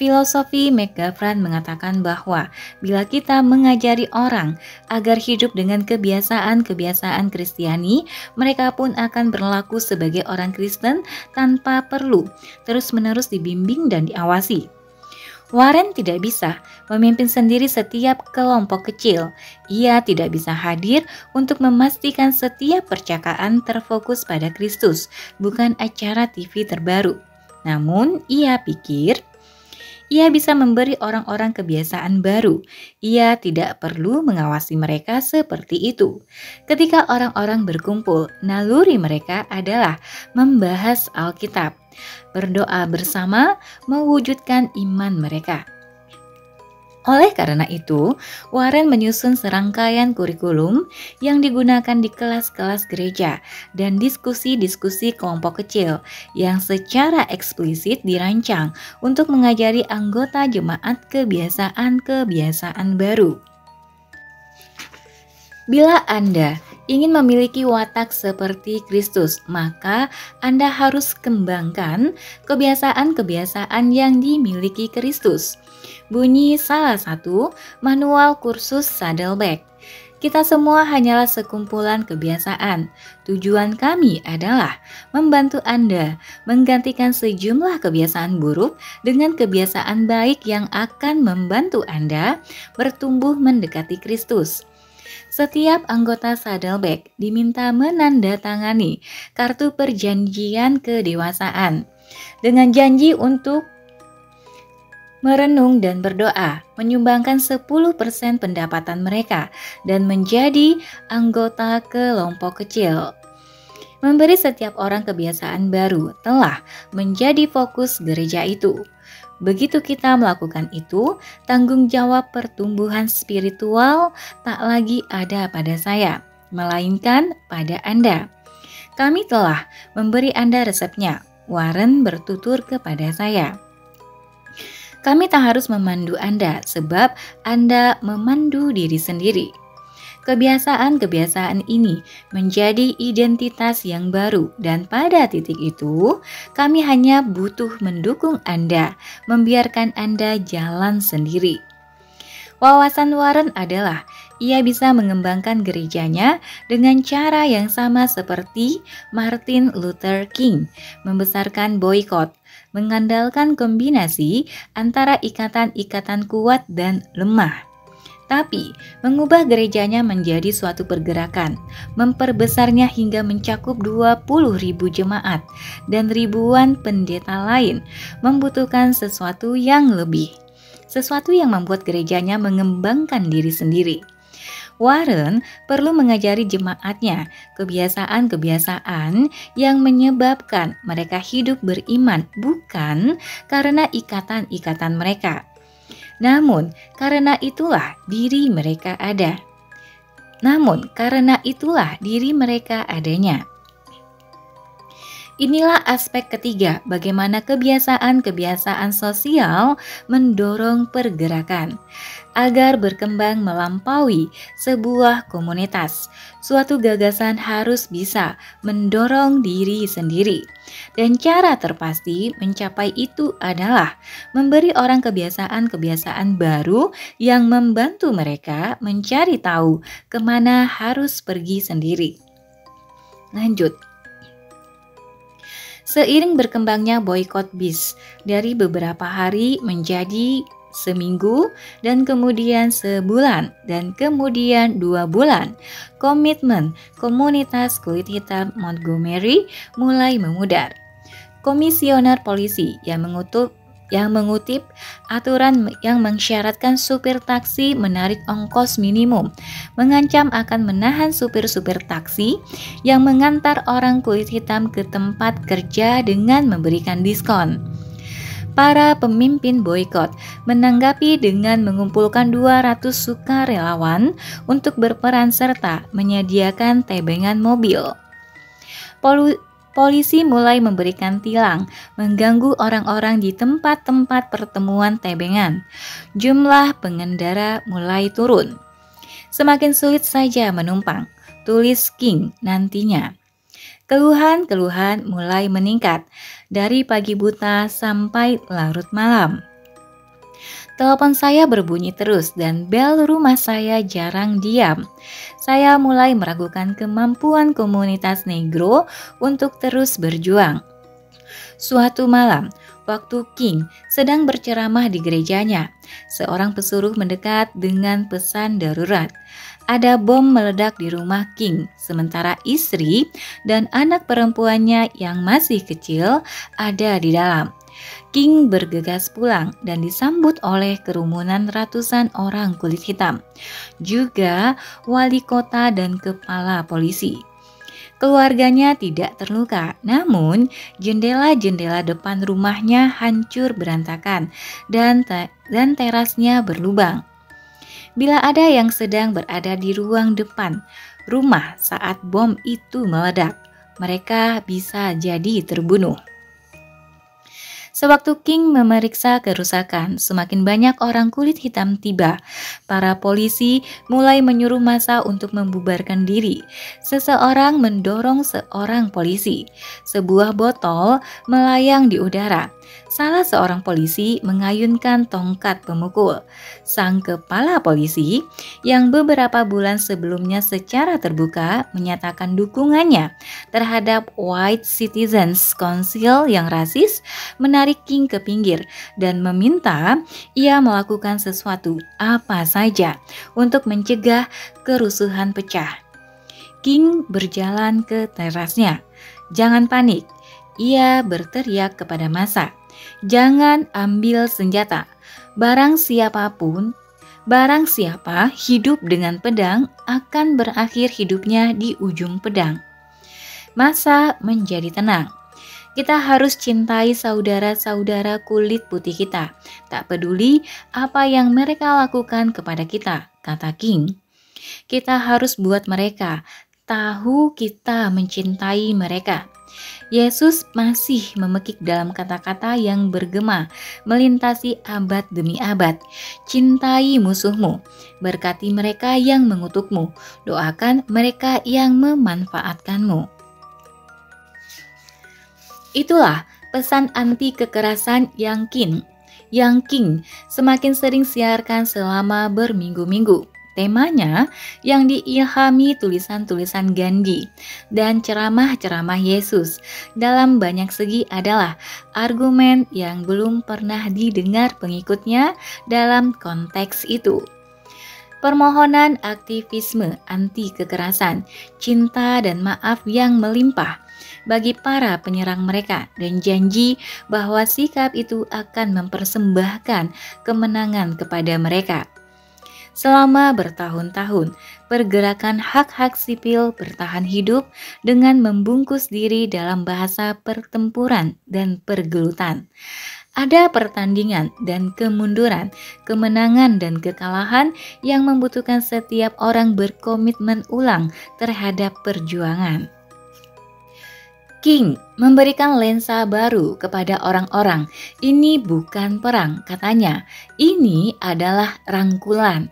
Filosofi McGavran mengatakan bahwa bila kita mengajari orang agar hidup dengan kebiasaan-kebiasaan Kristiani, mereka pun akan berlaku sebagai orang Kristen tanpa perlu terus-menerus dibimbing dan diawasi. Warren tidak bisa memimpin sendiri setiap kelompok kecil. Ia tidak bisa hadir untuk memastikan setiap percakapan terfokus pada Kristus, bukan acara TV terbaru. Namun, ia pikir ia bisa memberi orang-orang kebiasaan baru. Ia tidak perlu mengawasi mereka seperti itu. Ketika orang-orang berkumpul, naluri mereka adalah membahas Alkitab, berdoa bersama, mewujudkan iman mereka. Oleh karena itu, Warren menyusun serangkaian kurikulum yang digunakan di kelas-kelas gereja dan diskusi-diskusi kelompok kecil yang secara eksplisit dirancang untuk mengajari anggota jemaat kebiasaan-kebiasaan baru. Bila Anda ingin memiliki watak seperti Kristus, maka Anda harus kembangkan kebiasaan-kebiasaan yang dimiliki Kristus. Bunyi salah satu manual kursus Saddleback. Kita semua hanyalah sekumpulan kebiasaan. Tujuan kami adalah membantu Anda menggantikan sejumlah kebiasaan buruk dengan kebiasaan baik yang akan membantu Anda bertumbuh mendekati Kristus. Setiap anggota Saddleback diminta menandatangani kartu perjanjian kedewasaan dengan janji untuk merenung dan berdoa, menyumbangkan 10% pendapatan mereka, dan menjadi anggota kelompok kecil. Memberi setiap orang kebiasaan baru telah menjadi fokus gereja itu. Begitu kita melakukan itu, tanggung jawab pertumbuhan spiritual tak lagi ada pada saya, melainkan pada Anda. Kami telah memberi Anda resepnya, Warren bertutur kepada saya. Kami tak harus memandu Anda sebab Anda memandu diri sendiri. Kebiasaan-kebiasaan ini menjadi identitas yang baru dan pada titik itu kami hanya butuh mendukung Anda, membiarkan Anda jalan sendiri. Wawasan Warren adalah ia bisa mengembangkan gerejanya dengan cara yang sama seperti Martin Luther King, membesarkan boikot, mengandalkan kombinasi antara ikatan-ikatan kuat dan lemah. Tapi, mengubah gerejanya menjadi suatu pergerakan, memperbesarnya hingga mencakup 20.000 jemaat dan ribuan pendeta lain, membutuhkan sesuatu yang lebih. Sesuatu yang membuat gerejanya mengembangkan diri sendiri. Warren perlu mengajari jemaatnya kebiasaan-kebiasaan yang menyebabkan mereka hidup beriman bukan karena ikatan-ikatan mereka. Namun, karena itulah diri mereka adanya. Inilah aspek ketiga, bagaimana kebiasaan-kebiasaan sosial mendorong pergerakan. Agar berkembang melampaui sebuah komunitas, suatu gagasan harus bisa mendorong diri sendiri. Dan cara terpasti mencapai itu adalah memberi orang kebiasaan-kebiasaan baru yang membantu mereka mencari tahu kemana harus pergi sendiri. Lanjut. Seiring berkembangnya boykot bis dari beberapa hari menjadi seminggu dan kemudian sebulan dan kemudian 2 bulan, komitmen komunitas kulit hitam Montgomery mulai memudar. Komisioner polisi yang mengutip aturan yang mensyaratkan supir taksi menarik ongkos minimum, mengancam akan menahan supir-supir taksi yang mengantar orang kulit hitam ke tempat kerja dengan memberikan diskon. Para pemimpin boikot menanggapi dengan mengumpulkan 200 sukarelawan untuk berperan serta menyediakan tebengan mobil. Polisi mulai memberikan tilang, mengganggu orang-orang di tempat-tempat pertemuan tebengan. Jumlah pengendara mulai turun. Semakin sulit saja menumpang, tulis King nantinya. Keluhan-keluhan mulai meningkat, dari pagi buta sampai larut malam. Telepon saya berbunyi terus dan bel rumah saya jarang diam. Saya mulai meragukan kemampuan komunitas negro untuk terus berjuang. Suatu malam, waktu King sedang berceramah di gerejanya, seorang pesuruh mendekat dengan pesan darurat. Ada bom meledak di rumah King, sementara istri dan anak perempuannya yang masih kecil ada di dalam. King bergegas pulang dan disambut oleh kerumunan ratusan orang kulit hitam, juga wali kota dan kepala polisi. Keluarganya tidak terluka, namun jendela-jendela depan rumahnya hancur berantakan dan terasnya berlubang. Bila ada yang sedang berada di ruang depan rumah saat bom itu meledak, mereka bisa jadi terbunuh. Sewaktu King memeriksa kerusakan, semakin banyak orang kulit hitam tiba. Para polisi mulai menyuruh massa untuk membubarkan diri. Seseorang mendorong seorang polisi. Sebuah botol melayang di udara. Salah seorang polisi mengayunkan tongkat pemukul. Sang kepala polisi yang beberapa bulan sebelumnya secara terbuka menyatakan dukungannya terhadap White Citizens Council yang rasis menarik King ke pinggir dan meminta ia melakukan sesuatu apa saja untuk mencegah kerusuhan pecah. King berjalan ke terasnya. "Jangan panik," ia berteriak kepada massa. "Jangan ambil senjata. Barang siapa hidup dengan pedang akan berakhir hidupnya di ujung pedang." Massa menjadi tenang. Kita harus cintai saudara-saudara kulit putih kita, tak peduli apa yang mereka lakukan kepada kita, kata King. Kita harus buat mereka tahu kita mencintai mereka. Yesus masih memekik dalam kata-kata yang bergema, melintasi abad demi abad. Cintai musuhmu, berkati mereka yang mengutukmu, doakan mereka yang memanfaatkanmu. Itulah pesan anti kekerasan yang King semakin sering siarkan selama berminggu-minggu. Temanya yang diilhami tulisan-tulisan Gandhi dan ceramah-ceramah Yesus dalam banyak segi adalah argumen yang belum pernah didengar pengikutnya dalam konteks itu. Permohonan aktivisme anti kekerasan, cinta dan maaf yang melimpah bagi para penyerang mereka dan janji bahwa sikap itu akan mempersembahkan kemenangan kepada mereka. Selama bertahun-tahun, pergerakan hak-hak sipil bertahan hidup dengan membungkus diri dalam bahasa pertempuran dan pergelutan. Ada pertandingan dan kemunduran, kemenangan dan kekalahan yang membutuhkan setiap orang berkomitmen ulang terhadap perjuangan. King memberikan lensa baru kepada orang-orang. Ini bukan perang, katanya. Ini adalah rangkulan.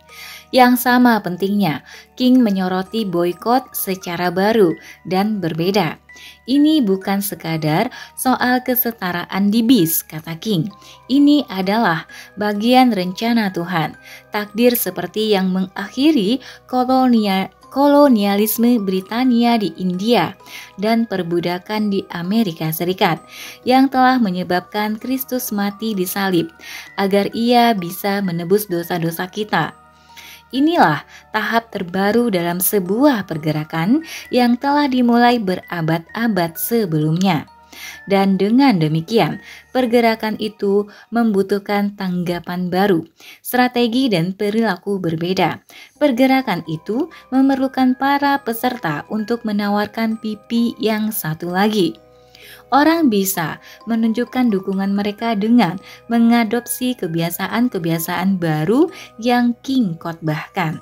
Yang sama pentingnya, King menyoroti boikot secara baru dan berbeda. Ini bukan sekadar soal kesetaraan di bis, kata King. Ini adalah bagian rencana Tuhan. Takdir seperti yang mengakhiri kolonialisme Britania di India dan perbudakan di Amerika Serikat yang telah menyebabkan Kristus mati di salib agar ia bisa menebus dosa-dosa kita. Inilah tahap terbaru dalam sebuah pergerakan yang telah dimulai berabad-abad sebelumnya. Dan dengan demikian, pergerakan itu membutuhkan tanggapan baru, strategi dan perilaku berbeda. Pergerakan itu memerlukan para peserta untuk menawarkan pipi yang satu lagi. Orang bisa menunjukkan dukungan mereka dengan mengadopsi kebiasaan-kebiasaan baru yang King khotbahkan.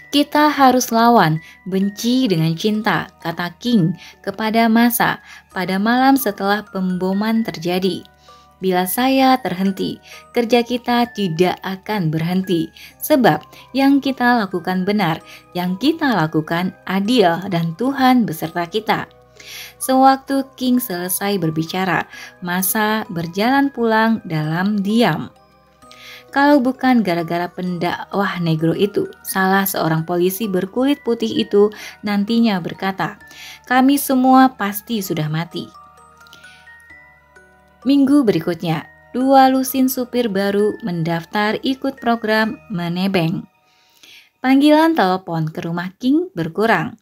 Kita harus lawan benci dengan cinta, kata King kepada massa pada malam setelah pemboman terjadi. Bila saya terhenti, kerja kita tidak akan berhenti, sebab yang kita lakukan benar, yang kita lakukan adil, dan Tuhan beserta kita. Sewaktu King selesai berbicara, massa berjalan pulang dalam diam. Kalau bukan gara-gara pendakwah negro itu, salah seorang polisi berkulit putih itu nantinya berkata, "Kami semua pasti sudah mati." Minggu berikutnya, 2 lusin supir baru mendaftar ikut program menebeng. Panggilan telepon ke rumah King berkurang.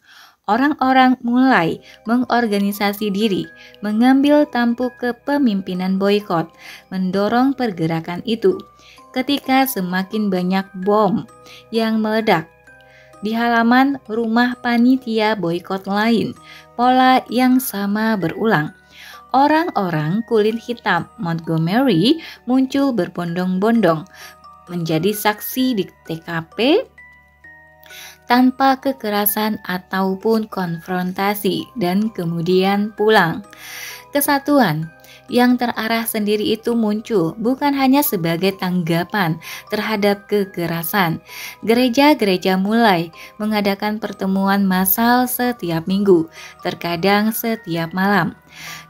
Orang-orang mulai mengorganisasi diri, mengambil tampuk kepemimpinan boikot, mendorong pergerakan itu. Ketika semakin banyak bom yang meledak di halaman rumah panitia boikot lain, pola yang sama berulang. Orang-orang kulit hitam Montgomery muncul berbondong-bondong menjadi saksi di TKP tanpa kekerasan ataupun konfrontasi dan kemudian pulang. Kesatuan yang terarah sendiri itu muncul bukan hanya sebagai tanggapan terhadap kekerasan. Gereja-gereja mulai mengadakan pertemuan massal setiap minggu, terkadang setiap malam.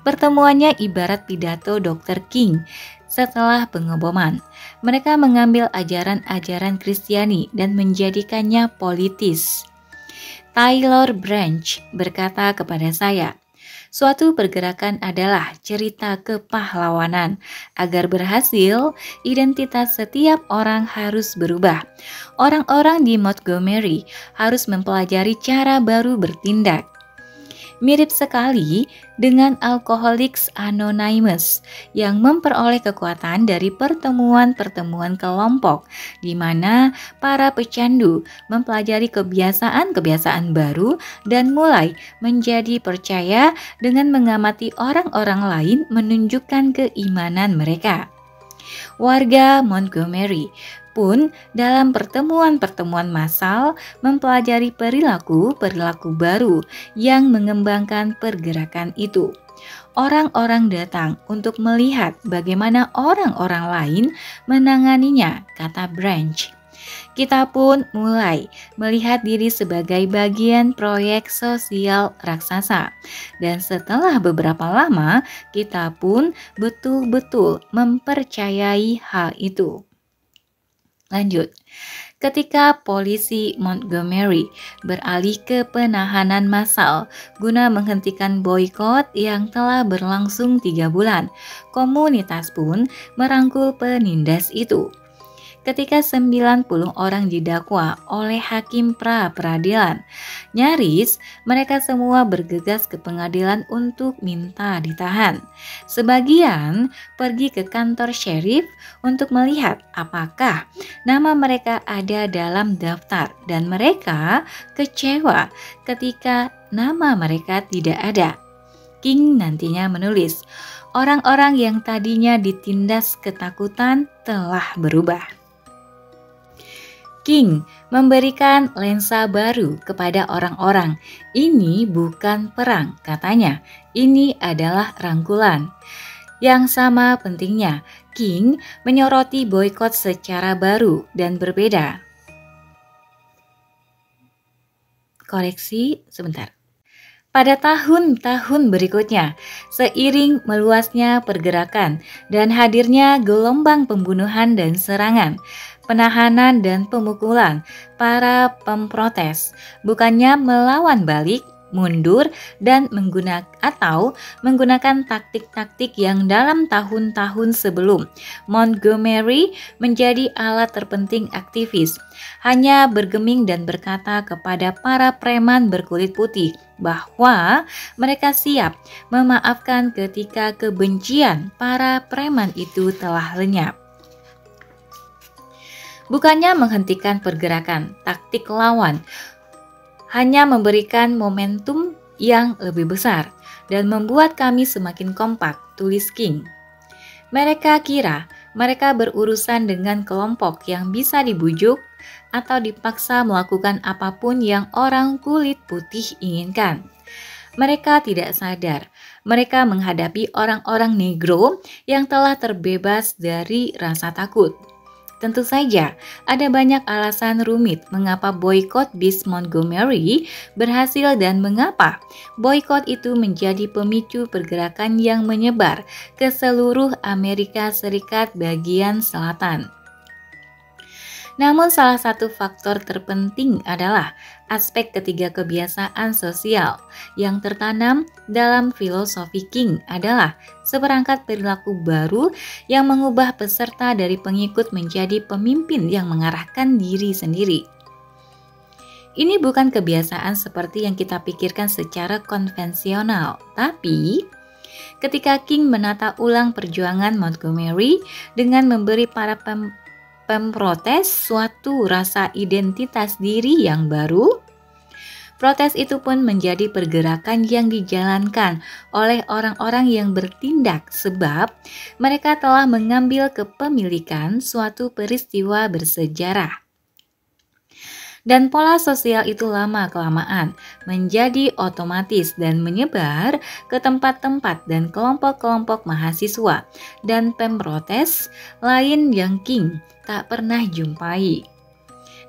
Pertemuannya ibarat pidato Dr. King setelah pengeboman. Mereka mengambil ajaran-ajaran Kristiani dan menjadikannya politis. Taylor Branch berkata kepada saya, "Suatu pergerakan adalah cerita kepahlawanan. Agar berhasil, identitas setiap orang harus berubah. Orang-orang di Montgomery harus mempelajari cara baru bertindak." Mirip sekali dengan Alcoholics Anonymous yang memperoleh kekuatan dari pertemuan-pertemuan kelompok di mana para pecandu mempelajari kebiasaan-kebiasaan baru dan mulai menjadi percaya dengan mengamati orang-orang lain menunjukkan keimanan mereka. Warga Montgomery pun dalam pertemuan-pertemuan massal mempelajari perilaku-perilaku baru yang mengembangkan pergerakan itu. Orang-orang datang untuk melihat bagaimana orang-orang lain menanganinya, kata Branch. Kita pun mulai melihat diri sebagai bagian proyek sosial raksasa. Dan setelah beberapa lama, kita pun betul-betul mempercayai hal itu. Lanjut, ketika polisi Montgomery beralih ke penahanan massal guna menghentikan boikot yang telah berlangsung 3 bulan, komunitas pun merangkul penindas itu. Ketika 90 orang didakwa oleh hakim pra-peradilan, nyaris mereka semua bergegas ke pengadilan untuk minta ditahan. Sebagian pergi ke kantor sheriff untuk melihat apakah nama mereka ada dalam daftar dan mereka kecewa ketika nama mereka tidak ada. King nantinya menulis, orang-orang yang tadinya ditindas ketakutan telah berubah. King memberikan lensa baru kepada orang-orang. Ini bukan perang, katanya. Ini adalah rangkulan. Yang sama pentingnya, King menyoroti boikot secara baru dan berbeda. Koreksi sebentar. Pada tahun-tahun berikutnya, seiring meluasnya pergerakan dan hadirnya gelombang pembunuhan dan serangan, penahanan dan pemukulan, para pemprotes bukannya melawan balik, mundur, dan menggunakan taktik-taktik yang dalam tahun-tahun sebelum Montgomery menjadi alat terpenting aktivis, hanya bergeming dan berkata kepada para preman berkulit putih bahwa mereka siap memaafkan ketika kebencian para preman itu telah lenyap. Bukannya menghentikan pergerakan taktik lawan, hanya memberikan momentum yang lebih besar dan membuat kami semakin kompak, tulis King. Mereka kira mereka berurusan dengan kelompok yang bisa dibujuk atau dipaksa melakukan apapun yang orang kulit putih inginkan. Mereka tidak sadar mereka menghadapi orang-orang negro yang telah terbebas dari rasa takut. Tentu saja, ada banyak alasan rumit mengapa boikot bis Montgomery berhasil dan mengapa boikot itu menjadi pemicu pergerakan yang menyebar ke seluruh Amerika Serikat bagian selatan. Namun salah satu faktor terpenting adalah aspek ketiga kebiasaan sosial yang tertanam dalam filosofi King adalah seperangkat perilaku baru yang mengubah peserta dari pengikut menjadi pemimpin yang mengarahkan diri sendiri. Ini bukan kebiasaan seperti yang kita pikirkan secara konvensional, tapi ketika King menata ulang perjuangan Montgomery dengan memberi para pemprotes suatu rasa identitas diri yang baru, protes itu pun menjadi pergerakan yang dijalankan oleh orang-orang yang bertindak sebab mereka telah mengambil kepemilikan suatu peristiwa bersejarah. Dan pola sosial itu lama-kelamaan menjadi otomatis dan menyebar ke tempat-tempat dan kelompok-kelompok mahasiswa dan pemprotes lain yang King tak pernah jumpai.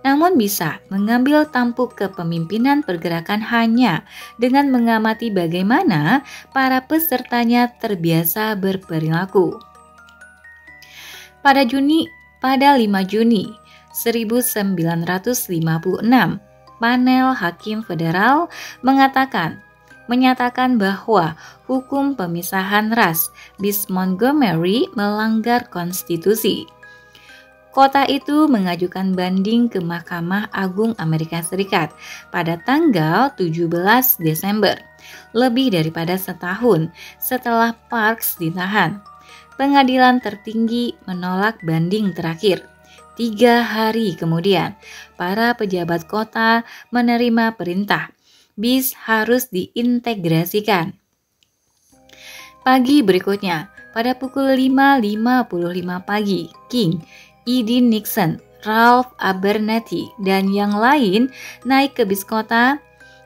Namun bisa mengambil tampuk kepemimpinan pergerakan hanya dengan mengamati bagaimana para pesertanya terbiasa berperilaku. Pada 5 Juni 1956, panel hakim federal menyatakan bahwa hukum pemisahan ras bis Montgomery melanggar konstitusi. Kota itu mengajukan banding ke Mahkamah Agung Amerika Serikat pada tanggal 17 Desember, lebih daripada setahun setelah Parks ditahan. Pengadilan tertinggi menolak banding terakhir. 3 hari kemudian, para pejabat kota menerima perintah bis harus diintegrasikan. Pagi berikutnya, pada pukul 5.55 pagi, King, E.D. Nixon, Ralph Abernathy, dan yang lain naik ke bis kota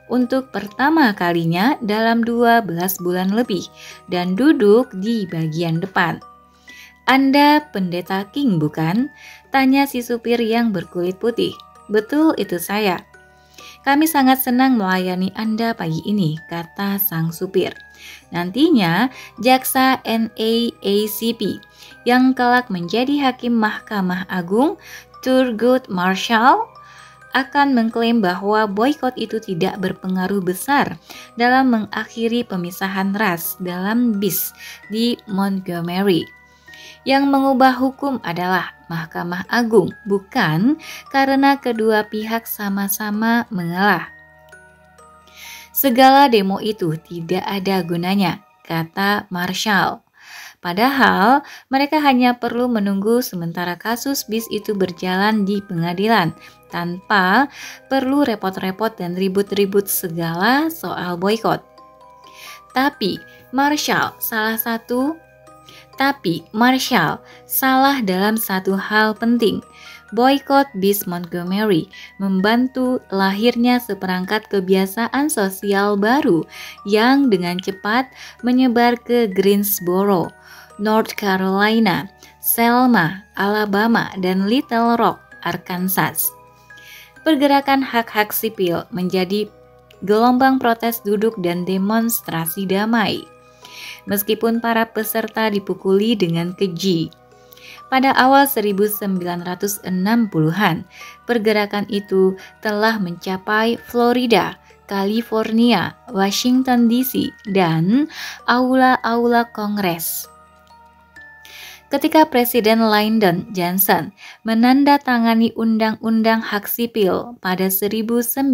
untuk pertama kalinya dalam 12 bulan lebih dan duduk di bagian depan. "Anda pendeta King, bukan?" tanya si supir yang berkulit putih. "Betul, itu saya." "Kami sangat senang melayani Anda pagi ini," kata sang supir. Nantinya, jaksa NAACP yang kelak menjadi hakim Mahkamah Agung, Thurgood Marshall, akan mengklaim bahwa boikot itu tidak berpengaruh besar dalam mengakhiri pemisahan ras dalam bis di Montgomery. Yang mengubah hukum adalah Mahkamah Agung, bukan karena kedua pihak sama-sama mengalah. "Segala demo itu tidak ada gunanya," kata Marshall. Padahal mereka hanya perlu menunggu sementara kasus bis itu berjalan di pengadilan tanpa perlu repot-repot dan ribut-ribut segala soal boikot. Tapi Marshall salah dalam satu hal penting, Boycott bis Montgomery membantu lahirnya seperangkat kebiasaan sosial baru yang dengan cepat menyebar ke Greensboro, North Carolina, Selma, Alabama, dan Little Rock, Arkansas. Pergerakan hak-hak sipil menjadi gelombang protes duduk dan demonstrasi damai. Meskipun para peserta dipukuli dengan keji. Pada awal 1960-an, pergerakan itu telah mencapai Florida, California, Washington DC, dan aula-aula Kongres. Ketika Presiden Lyndon Johnson menandatangani Undang-Undang Hak Sipil pada 1964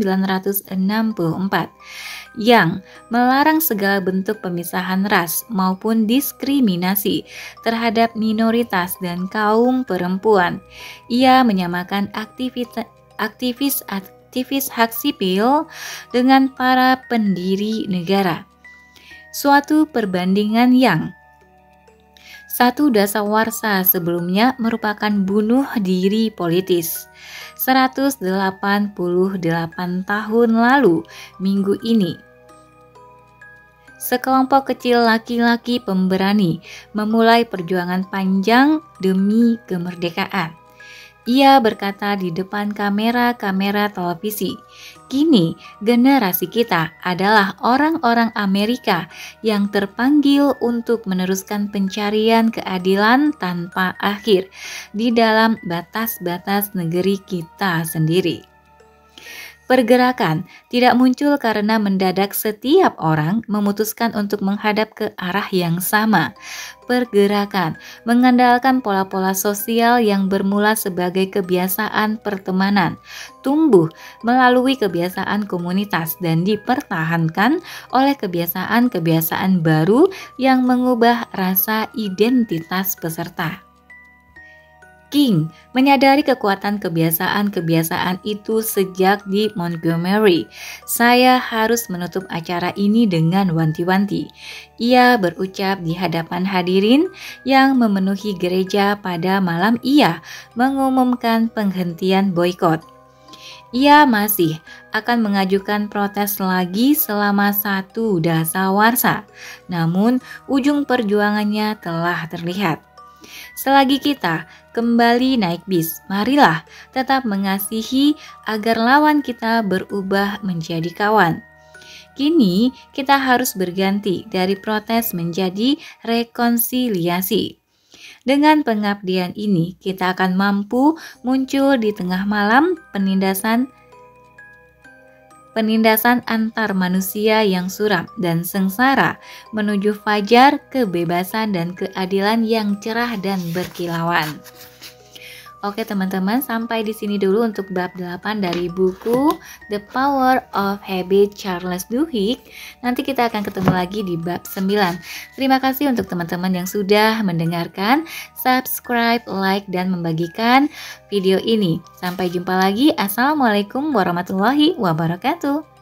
yang melarang segala bentuk pemisahan ras maupun diskriminasi terhadap minoritas dan kaum perempuan, ia menyamakan aktivis hak sipil dengan para pendiri negara. Suatu perbandingan yang satu dasawarsa sebelumnya merupakan bunuh diri politis. 188 tahun lalu, minggu ini, sekelompok kecil laki-laki pemberani memulai perjuangan panjang demi kemerdekaan. Ia berkata di depan kamera-kamera televisi, "Kini generasi kita adalah orang-orang Amerika yang terpanggil untuk meneruskan pencarian keadilan tanpa akhir di dalam batas-batas negeri kita sendiri." Pergerakan tidak muncul karena mendadak setiap orang memutuskan untuk menghadap ke arah yang sama. Pergerakan mengandalkan pola-pola sosial yang bermula sebagai kebiasaan pertemanan, tumbuh melalui kebiasaan komunitas dan dipertahankan oleh kebiasaan-kebiasaan baru yang mengubah rasa identitas peserta. King menyadari kekuatan kebiasaan-kebiasaan itu sejak di Montgomery. "Saya harus menutup acara ini dengan wanti-wanti," ia berucap di hadapan hadirin yang memenuhi gereja pada malam ia mengumumkan penghentian boikot. Ia masih akan mengajukan protes lagi selama 1 dasawarsa, namun ujung perjuangannya telah terlihat. Selagi kita kembali naik bis, marilah tetap mengasihi agar lawan kita berubah menjadi kawan. Kini kita harus berganti dari protes menjadi rekonsiliasi. Dengan pengabdian ini, kita akan mampu muncul di tengah malam penindasan antar manusia yang suram dan sengsara menuju fajar kebebasan dan keadilan yang cerah dan berkilauan. Oke teman-teman, sampai di sini dulu untuk bab 8 dari buku The Power of Habit Charles Duhigg. Nanti kita akan ketemu lagi di bab 9. Terima kasih untuk teman-teman yang sudah mendengarkan, subscribe, like, dan membagikan video ini. Sampai jumpa lagi. Assalamualaikum warahmatullahi wabarakatuh.